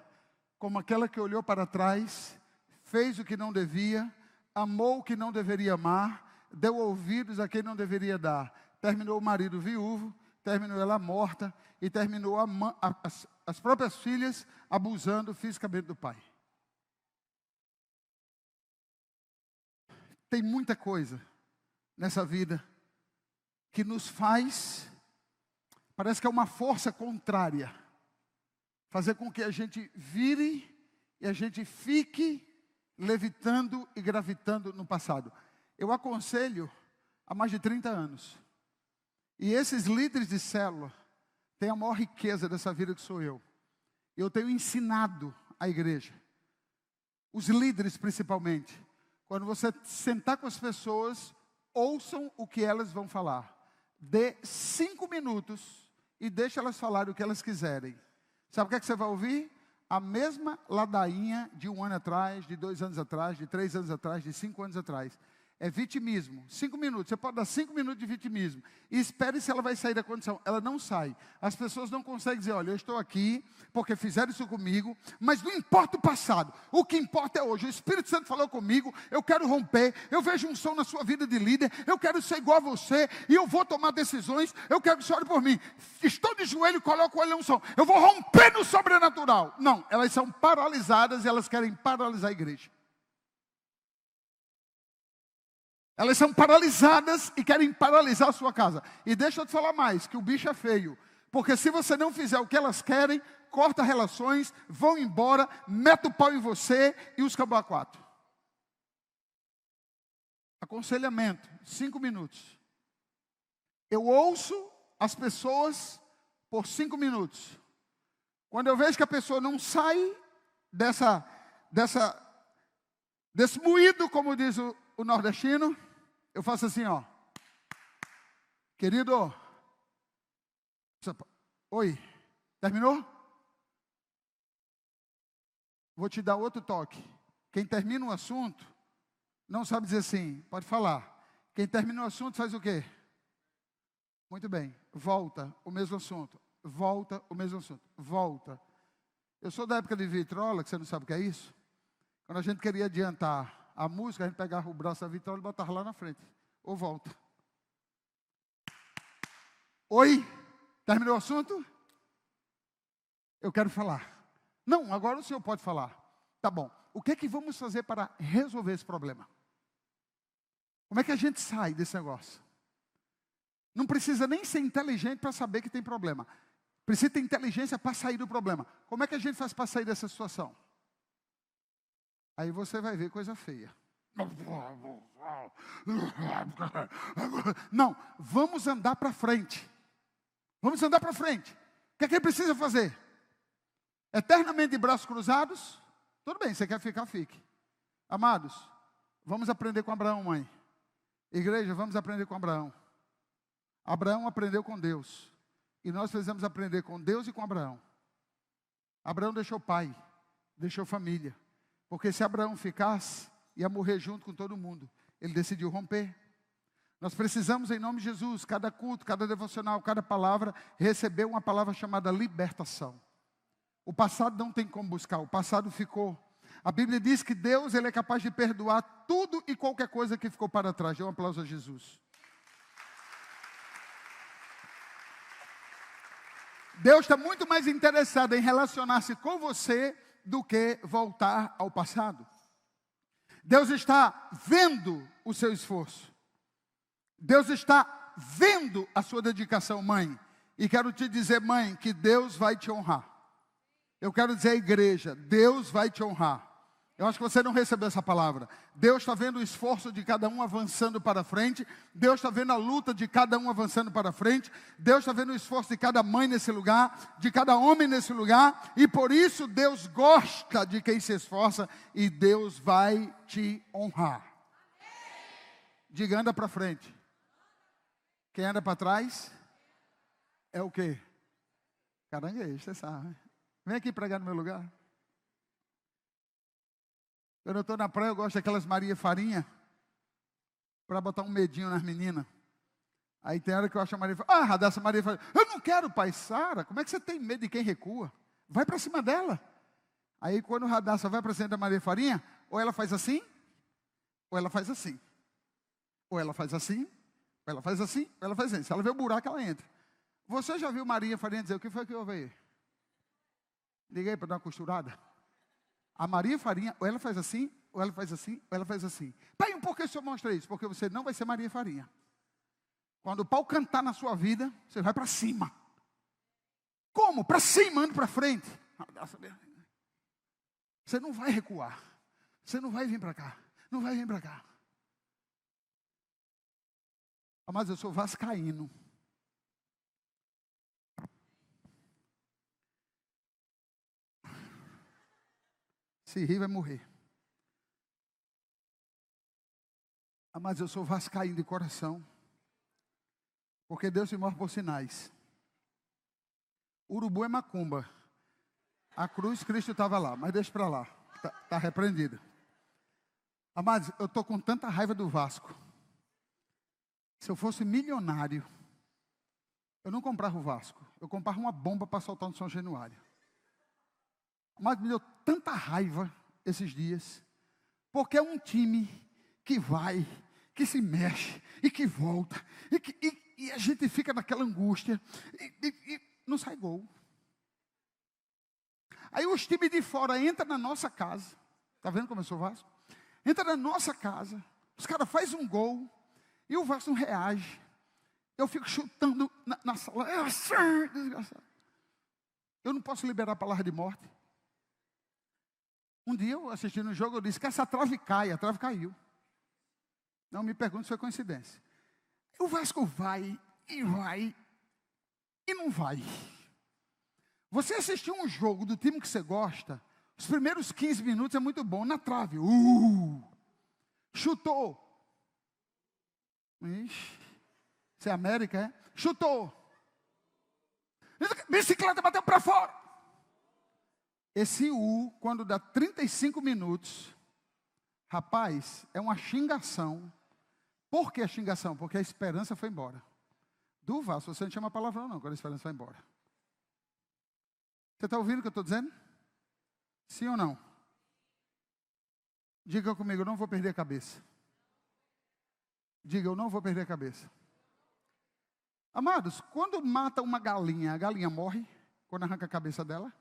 como aquela que olhou para trás, fez o que não devia, amou o que não deveria amar, deu ouvidos a quem não deveria dar. Terminou o marido viúvo, terminou ela morta e terminou as próprias filhas abusando fisicamente do pai. Tem muita coisa nessa vida que nos faz, parece que é uma força contrária, fazer com que a gente vire e a gente fique levitando e gravitando no passado. Eu aconselho há mais de 30 anos. E esses líderes de célula têm a maior riqueza dessa vida que sou eu. Eu tenho ensinado a igreja, os líderes principalmente. Quando você sentar com as pessoas, ouçam o que elas vão falar. Dê 5 minutos e deixe elas falarem o que elas quiserem. Sabe o que é que você vai ouvir? A mesma ladainha de 1 ano atrás, de 2 anos atrás, de 3 anos atrás, de 5 anos atrás. É vitimismo. 5 minutos. Você pode dar 5 minutos de vitimismo. E espere se ela vai sair da condição. Ela não sai. As pessoas não conseguem dizer: olha, eu estou aqui porque fizeram isso comigo, mas não importa o passado. O que importa é hoje. O Espírito Santo falou comigo, eu quero romper. Eu vejo um som na sua vida de líder. Eu quero ser igual a você e eu vou tomar decisões. Eu quero que você ore por mim. Estou de joelho, coloco o olho no som. Eu vou romper no sobrenatural. Não, elas são paralisadas e elas querem paralisar a igreja. Elas são paralisadas e querem paralisar a sua casa. E deixa eu te falar mais, que o bicho é feio. Porque se você não fizer o que elas querem, corta relações, vão embora, mete o pau em você e os cabos a 4. Aconselhamento, 5 minutos. Eu ouço as pessoas por 5 minutos. Quando eu vejo que a pessoa não sai desse moído, como diz o nordestino, eu faço assim, ó. Querido, oi, terminou? Vou te dar outro toque. Quem termina um assunto, não sabe dizer sim, pode falar. Quem termina o assunto faz o quê? Muito bem, volta o mesmo assunto. Volta o mesmo assunto, volta. Eu sou da época de vitrola, que você não sabe o que é isso. Quando a gente queria adiantar a música, a gente pegava o braço da vitrola e botava lá na frente. Ou volta. Oi? Terminou o assunto? Eu quero falar. Não, agora o senhor pode falar. Tá bom. O que é que vamos fazer para resolver esse problema? Como é que a gente sai desse negócio? Não precisa nem ser inteligente para saber que tem problema. Precisa ter inteligência para sair do problema. Como é que a gente faz para sair dessa situação? Aí você vai ver coisa feia. Não, vamos andar para frente. Vamos andar para frente. O que é que ele precisa fazer? Eternamente de braços cruzados? Tudo bem, você quer ficar, fique. Amados, vamos aprender com Abraão, mãe. Igreja, vamos aprender com Abraão. Abraão aprendeu com Deus. E nós precisamos aprender com Deus e com Abraão. Abraão deixou pai, deixou família. Porque se Abraão ficasse, ia morrer junto com todo mundo. Ele decidiu romper. Nós precisamos, em nome de Jesus, cada culto, cada devocional, cada palavra, receber uma palavra chamada libertação. O passado não tem como buscar, o passado ficou. A Bíblia diz que Deus, Ele é capaz de perdoar tudo e qualquer coisa que ficou para trás. Dê um aplauso a Jesus. Deus está muito mais interessado em relacionar-se com você do que voltar ao passado. Deus está vendo o seu esforço. Deus está vendo a sua dedicação, mãe. E quero te dizer, mãe, que Deus vai te honrar. Eu quero dizer à igreja, Deus vai te honrar. Eu acho que você não recebeu essa palavra. Deus está vendo o esforço de cada um avançando para frente. Deus está vendo a luta de cada um avançando para frente. Deus está vendo o esforço de cada mãe nesse lugar, de cada homem nesse lugar. E por isso Deus gosta de quem se esforça e Deus vai te honrar. Diga, anda para frente. Quem anda para trás é o quê? Caranguejo, você sabe. Vem aqui pregar no meu lugar. Quando eu estou na praia, eu gosto daquelas Maria Farinha, para botar um medinho nas meninas. Aí tem hora que eu acho a Maria Farinha, Radassa Maria Farinha, eu não quero, pai, Sara, como é que você tem medo de quem recua? Vai para cima dela. Aí quando o Radassa vai para cima da Maria Farinha, ou ela faz assim, ou ela faz assim. Ou ela faz assim, ou ela faz assim, ou ela faz assim. Se ela vê o buraco, ela entra. Você já viu Maria Farinha dizer, o que foi que houve aí? Liguei para dar uma costurada. A Maria Farinha, ou ela faz assim, ou ela faz assim, ou ela faz assim. Pai, por que o senhor mostra isso? Porque você não vai ser Maria Farinha. Quando o pau cantar na sua vida, você vai para cima. Como? Para cima, ande para frente. Você não vai recuar. Você não vai vir para cá. Não vai vir para cá. Mas eu sou vascaíno. Se rir, vai morrer. Mas eu sou vascaíno de coração. Porque Deus se move por sinais. Urubu é macumba. A cruz, Cristo estava lá. Mas deixa para lá. Está repreendido. Mas eu estou com tanta raiva do Vasco. Se eu fosse milionário, eu não comprava o Vasco. Eu comprava uma bomba para soltar no São Januário. Mas me deu tanta raiva esses dias, porque é um time que vai, que se mexe, e que volta, e a gente fica naquela angústia, e não sai gol. Aí os times de fora entram na nossa casa, está vendo como eu sou Vasco? Entra na nossa casa, os caras fazem um gol, e o Vasco não reage. Eu fico chutando na sala, desgraçado. Eu não posso liberar a palavra de morte. Um dia eu assistindo um jogo, eu disse que essa trave cai, a trave caiu. Não me pergunte se foi coincidência. O Vasco vai, e não vai. Você assistir um jogo do time que você gosta, os primeiros 15 minutos é muito bom, na trave. Chutou. Ixi, isso é América, é? Chutou. Bicicleta bateu para fora. Esse quando dá 35 minutos, rapaz, é uma xingação. Por que a xingação? Porque a esperança foi embora. Se você não chama palavrão não, quando a esperança vai embora. Você está ouvindo o que eu estou dizendo? Sim ou não? Diga comigo, eu não vou perder a cabeça. Diga, eu não vou perder a cabeça. Amados, quando mata uma galinha, a galinha morre? Quando arranca a cabeça dela?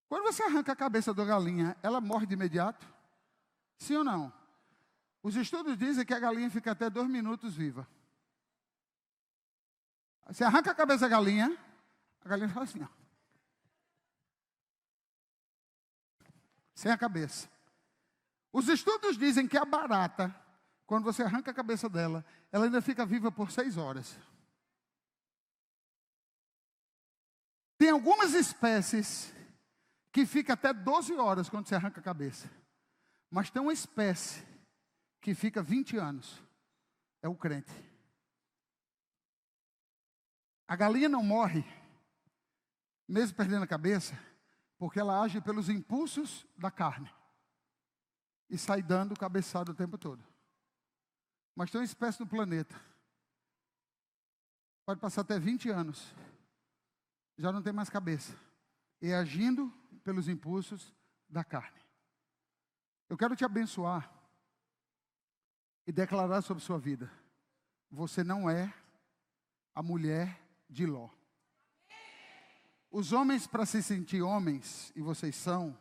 Quando você arranca a cabeça da galinha, ela morre de imediato? Sim ou não? Os estudos dizem que a galinha fica até 2 minutos viva. Você arranca a cabeça da galinha, a galinha fala assim, ó. Sem a cabeça. Os estudos dizem que a barata, quando você arranca a cabeça dela, ela ainda fica viva por 6 horas. Tem algumas espécies que fica até 12 horas quando você arranca a cabeça. Mas tem uma espécie que fica 20 anos. É o crente. A galinha não morre, mesmo perdendo a cabeça, porque ela age pelos impulsos da carne. E sai dando cabeçada o tempo todo. Mas tem uma espécie no planeta. Pode passar até 20 anos. Já não tem mais cabeça. E agindo pelos impulsos da carne. Eu quero te abençoar e declarar sobre sua vida. Você não é a mulher de Ló. Os homens, para se sentir homens, e vocês são,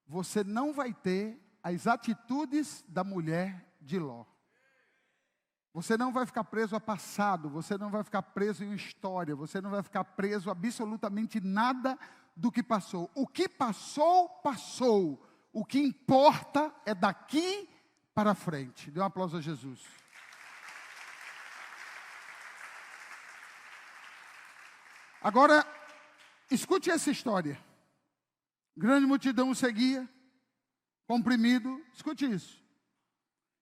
você não vai ter as atitudes da mulher de Ló. Você não vai ficar preso a passado, você não vai ficar preso em história, você não vai ficar preso a absolutamente nada do que passou. O que passou, passou. O que importa é daqui para frente. Dê um aplauso a Jesus. Agora, escute essa história. Grande multidão o seguia, comprimido. Escute isso.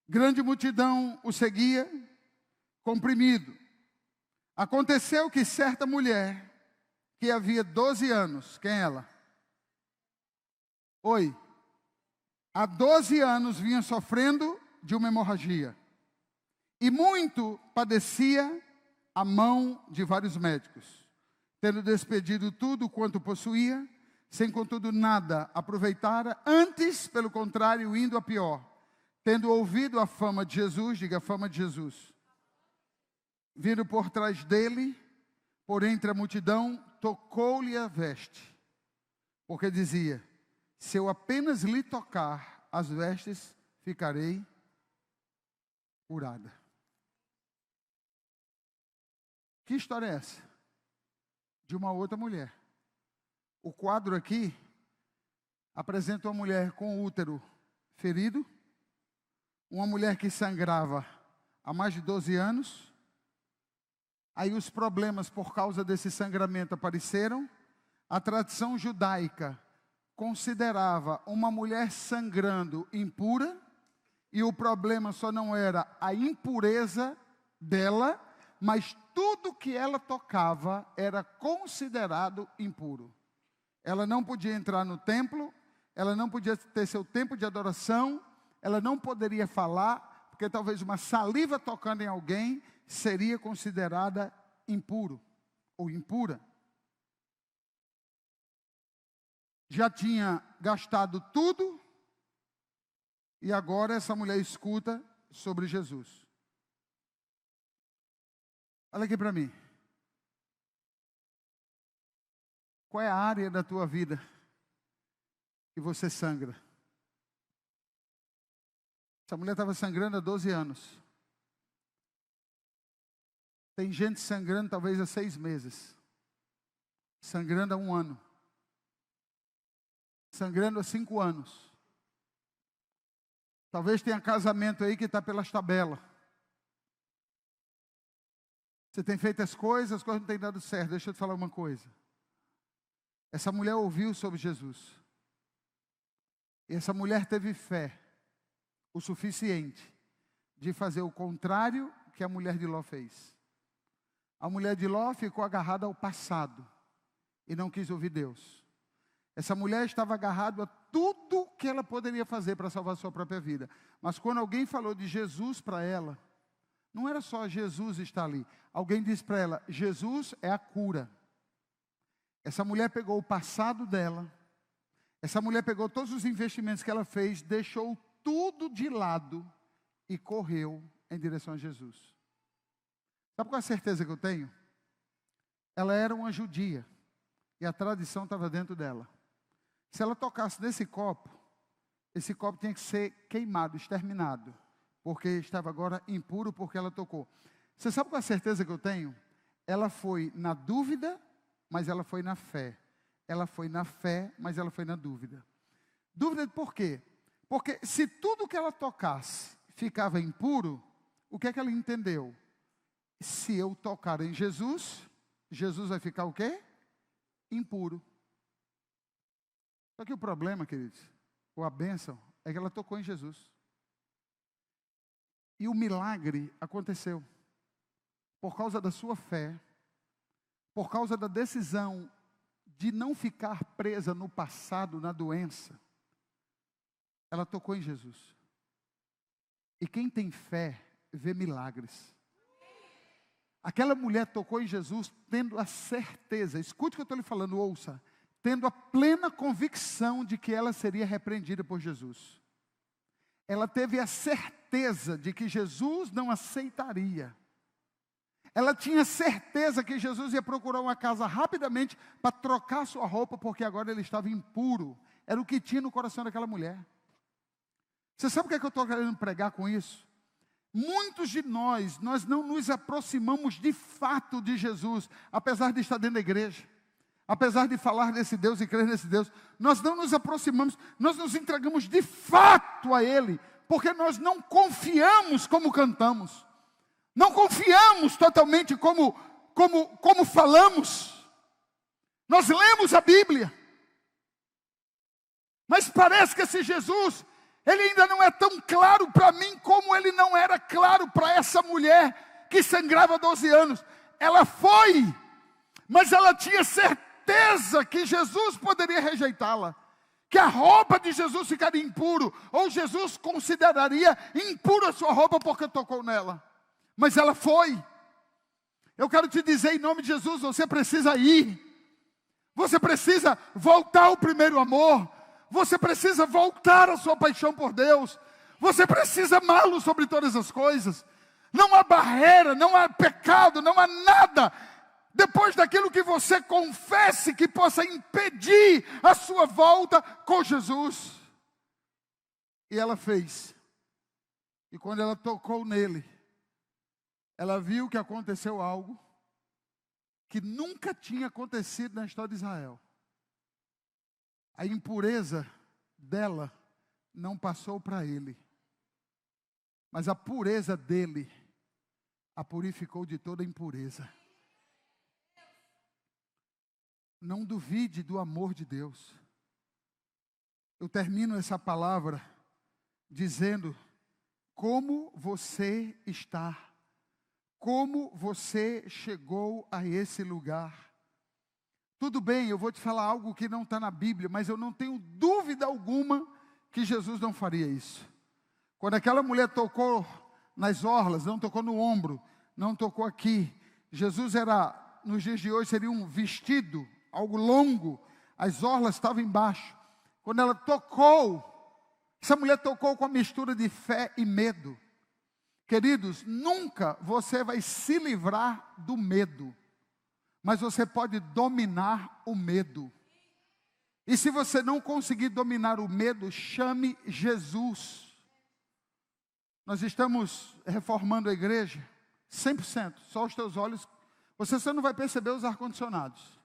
Grande multidão o seguia, comprimido. Aconteceu que certa mulher, que havia 12 anos, quem é ela? Oi. Há 12 anos vinha sofrendo de uma hemorragia. E muito padecia a mão de vários médicos. Tendo despedido tudo quanto possuía, sem contudo nada aproveitara, antes, pelo contrário, indo a pior. Tendo ouvido a fama de Jesus, diga a fama de Jesus, vindo por trás dele, por entre a multidão, tocou-lhe a veste, porque dizia, se eu apenas lhe tocar as vestes, ficarei curada. Que história é essa? De uma outra mulher. O quadro aqui apresenta uma mulher com o útero ferido, uma mulher que sangrava há mais de 12 anos. Aí os problemas por causa desse sangramento apareceram. A tradição judaica considerava uma mulher sangrando impura, e o problema só não era a impureza dela, mas tudo que ela tocava era considerado impuro. Ela não podia entrar no templo, ela não podia ter seu tempo de adoração, ela não poderia falar, porque talvez uma saliva tocando em alguém seria considerada impuro ou impura. Já tinha gastado tudo, e agora essa mulher escuta sobre Jesus. Olha aqui para mim. Qual é a área da tua vida que você sangra? Essa mulher estava sangrando há 12 anos. Tem gente sangrando talvez há 6 meses. Sangrando há 1 ano. Sangrando há 5 anos. Talvez tenha casamento aí que está pelas tabelas. Você tem feito as coisas não têm dado certo. Deixa eu te falar uma coisa. Essa mulher ouviu sobre Jesus. E essa mulher teve fé o suficiente de fazer o contrário que a mulher de Ló fez. A mulher de Ló ficou agarrada ao passado e não quis ouvir Deus. Essa mulher estava agarrada a tudo que ela poderia fazer para salvar sua própria vida. Mas quando alguém falou de Jesus para ela, não era só Jesus estar ali. Alguém disse para ela, Jesus é a cura. Essa mulher pegou o passado dela, essa mulher pegou todos os investimentos que ela fez, deixou tudo de lado e correu em direção a Jesus. Sabe qual é a certeza que eu tenho? Ela era uma judia e a tradição estava dentro dela. Se ela tocasse nesse copo, esse copo tinha que ser queimado, exterminado, porque estava agora impuro porque ela tocou. Você sabe qual é a certeza que eu tenho? Ela foi na dúvida, mas ela foi na fé. Ela foi na fé, mas ela foi na dúvida. Dúvida por quê? Porque se tudo que ela tocasse ficava impuro, o que é que ela entendeu? Se eu tocar em Jesus, Jesus vai ficar o quê? Impuro. Só que o problema, queridos, ou a bênção, é que ela tocou em Jesus. E o milagre aconteceu. Por causa da sua fé, por causa da decisão de não ficar presa no passado, na doença, ela tocou em Jesus. E quem tem fé, vê milagres. Aquela mulher tocou em Jesus tendo a certeza, escute o que eu estou lhe falando, ouça, tendo a plena convicção de que ela seria repreendida por Jesus. Ela teve a certeza de que Jesus não aceitaria. Ela tinha certeza que Jesus ia procurar uma casa rapidamente para trocar sua roupa, porque agora ele estava impuro. Era o que tinha no coração daquela mulher. Você sabe o que é que eu estou querendo pregar com isso? Muitos de nós não nos aproximamos de fato de Jesus, apesar de estar dentro da igreja. Apesar de falar desse Deus e crer nesse Deus, nós não nos aproximamos, nós nos entregamos de fato a Ele, porque nós não confiamos como cantamos, não confiamos totalmente como falamos. Nós lemos a Bíblia, mas parece que esse Jesus, Ele ainda não é tão claro para mim como Ele não era claro para essa mulher que sangrava 12 anos. Ela foi, mas ela tinha certeza que Jesus poderia rejeitá-la, que a roupa de Jesus ficaria impuro, ou Jesus consideraria impura a sua roupa porque tocou nela. Mas ela foi. Eu quero te dizer em nome de Jesus, você precisa ir. Você precisa voltar ao primeiro amor. Você precisa voltar à sua paixão por Deus. Você precisa amá-lo sobre todas as coisas. Não há barreira, não há pecado, não há nada depois daquilo que você confesse que possa impedir a sua volta com Jesus. E ela fez. E quando ela tocou nele, ela viu que aconteceu algo que nunca tinha acontecido na história de Israel. A impureza dela não passou para ele, mas a pureza dele a purificou de toda impureza. Não duvide do amor de Deus. Eu termino essa palavra dizendo como você está, como você chegou a esse lugar. Tudo bem, eu vou te falar algo que não está na Bíblia, mas eu não tenho dúvida alguma que Jesus não faria isso. Quando aquela mulher tocou nas orlas, não tocou no ombro, não tocou aqui. Jesus era, nos dias de hoje, seria um vestido, algo longo, as orlas estavam embaixo. Quando ela tocou, essa mulher tocou com a mistura de fé e medo. Queridos, nunca você vai se livrar do medo, mas você pode dominar o medo. E se você não conseguir dominar o medo, chame Jesus. Nós estamos reformando a igreja, 100%, só os teus olhos. Você só não vai perceber os ar-condicionados.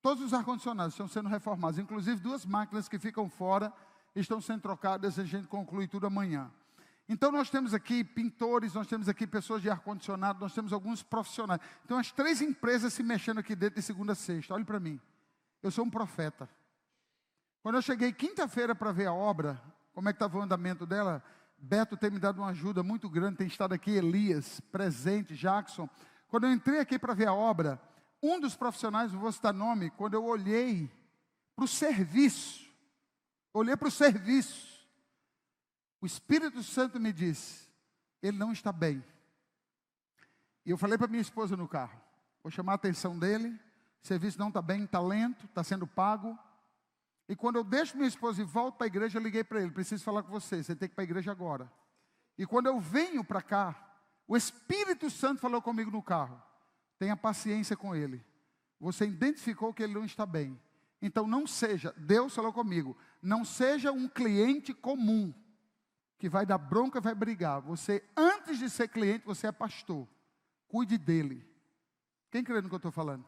Todos os ar-condicionados estão sendo reformados, inclusive 2 máquinas que ficam fora, estão sendo trocadas e a gente conclui tudo amanhã. Então nós temos aqui pintores, nós temos aqui pessoas de ar-condicionado, nós temos alguns profissionais. Então as 3 empresas se mexendo aqui dentro de segunda a sexta, olhe para mim. Eu sou um profeta. Quando eu cheguei quinta-feira para ver a obra, como é que estava o andamento dela, Beto tem me dado uma ajuda muito grande, tem estado aqui, Elias, presente, Jackson. Quando eu entrei aqui para ver a obra, um dos profissionais, não vou citar nome, quando eu olhei para o serviço, o Espírito Santo me disse, ele não está bem. E eu falei para minha esposa no carro, vou chamar a atenção dele, o serviço não está bem, está lento, está sendo pago. E quando eu deixo minha esposa e volto para a igreja, eu liguei para ele, preciso falar com você tem que ir para a igreja agora. E quando eu venho para cá, o Espírito Santo falou comigo no carro, tenha paciência com ele. Você identificou que ele não está bem. Então não seja, Deus falou comigo, não seja um cliente comum, que vai dar bronca e vai brigar. Você, antes de ser cliente, você é pastor. Cuide dele. Quem crê no que eu estou falando?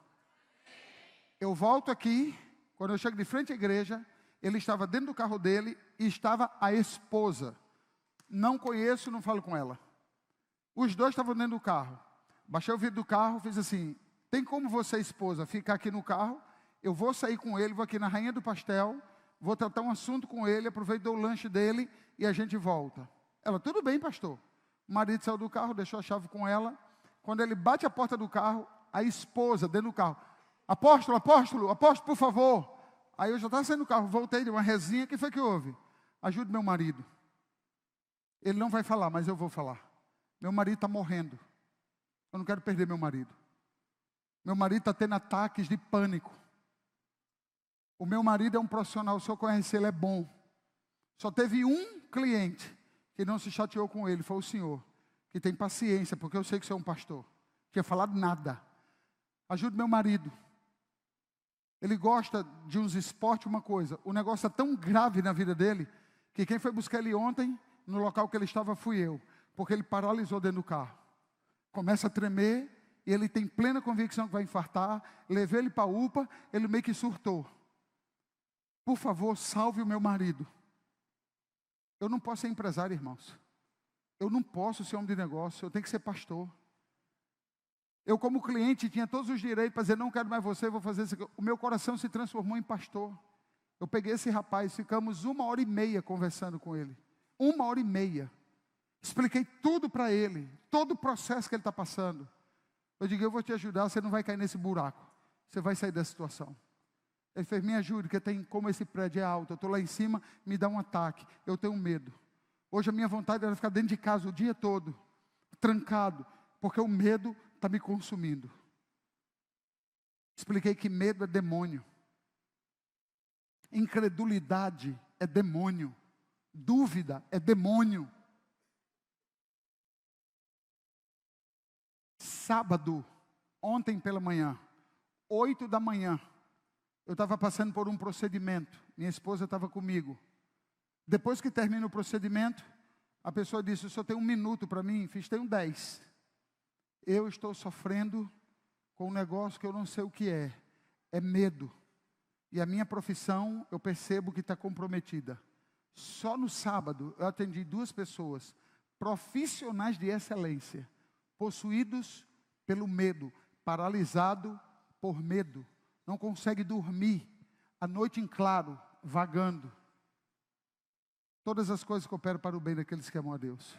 Eu volto aqui, quando eu chego de frente à igreja, ele estava dentro do carro dele e estava a esposa. Não conheço, não falo com ela. Os dois estavam dentro do carro. Baixei o vidro do carro, fiz assim, tem como você, esposa, ficar aqui no carro? Eu vou sair com ele, vou aqui na Rainha do Pastel, vou tratar um assunto com ele, aproveito o lanche dele e a gente volta. Ela, tudo bem, pastor. O marido saiu do carro, deixou a chave com ela. Quando ele bate a porta do carro, a esposa dentro do carro, apóstolo, por favor. Aí eu já estava saindo do carro, voltei de uma resinha, o que foi que houve? Ajude meu marido. Ele não vai falar, mas eu vou falar. Meu marido está morrendo. Eu não quero perder meu marido. Meu marido está tendo ataques de pânico. O meu marido é um profissional, se eu conhecer ele é bom. Só teve um cliente que não se chateou com ele, foi o senhor. Que tem paciência, porque eu sei que você é um pastor. Não tinha falado nada. Ajude meu marido. Ele gosta de uns esportes, uma coisa. O negócio é tão grave na vida dele, que quem foi buscar ele ontem, no local que ele estava, fui eu. Porque ele paralisou dentro do carro. Começa a tremer, e ele tem plena convicção que vai infartar. Levei ele para a UPA, ele meio que surtou. Por favor, salve o meu marido. Eu não posso ser empresário, irmãos. Eu não posso ser homem de negócio, eu tenho que ser pastor. Eu, como cliente, tinha todos os direitos para dizer, não quero mais você, vou fazer isso aqui. O meu coração se transformou em pastor. Eu peguei esse rapaz, ficamos 1h30 conversando com ele. 1h30. Expliquei tudo para ele, todo o processo que ele está passando. Eu digo, eu vou te ajudar, você não vai cair nesse buraco. Você vai sair dessa situação. Ele fez, me ajude, porque tem como esse prédio é alto. Eu estou lá em cima, me dá um ataque. Eu tenho medo. Hoje a minha vontade era ficar dentro de casa o dia todo, trancado, porque o medo está me consumindo. Expliquei que medo é demônio. Incredulidade é demônio. Dúvida é demônio. Sábado, ontem pela manhã, 8 da manhã, eu estava passando por um procedimento. Minha esposa estava comigo. Depois que termina o procedimento, a pessoa disse, o senhor tem 1 minuto para mim? Fiz, tenho 10. Eu estou sofrendo com um negócio que eu não sei o que é. É medo. E a minha profissão, eu percebo que está comprometida. Só no sábado, eu atendi 2 pessoas, profissionais de excelência, possuídos pelo medo, paralisado por medo. Não consegue dormir, a noite em claro, vagando. Todas as coisas cooperam para o bem daqueles que amam a Deus.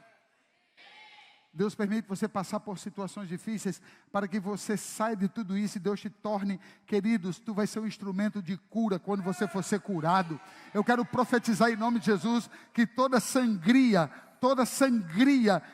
Deus permite você passar por situações difíceis para que você saia de tudo isso e Deus te torne, queridos, tu vai ser um instrumento de cura quando você for ser curado. Eu quero profetizar em nome de Jesus que toda sangria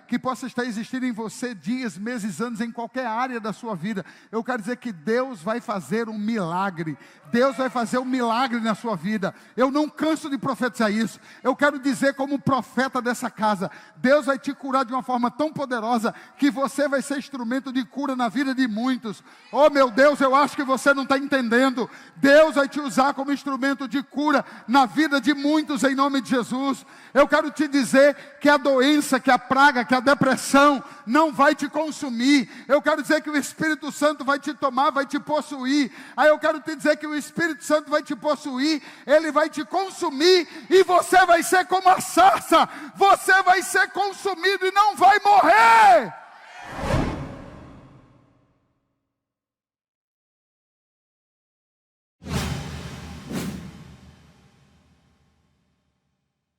que possa estar existindo em você, dias, meses, anos, em qualquer área da sua vida, eu quero dizer que Deus vai fazer um milagre. Deus vai fazer um milagre na sua vida. Eu não canso de profetizar isso. Eu quero dizer como profeta dessa casa, Deus vai te curar de uma forma tão poderosa, que você vai ser instrumento de cura na vida de muitos. Oh meu Deus, eu acho que você não está entendendo. Deus vai te usar como instrumento de cura na vida de muitos, em nome de Jesus. Eu quero te dizer que a doença, que a praga, que a depressão não vai te consumir. Eu quero dizer que o Espírito Santo vai te tomar, vai te possuir. Aí eu quero te dizer que o Espírito Santo vai te possuir, ele vai te consumir e você vai ser como a sarça. Você vai ser consumido e não vai morrer.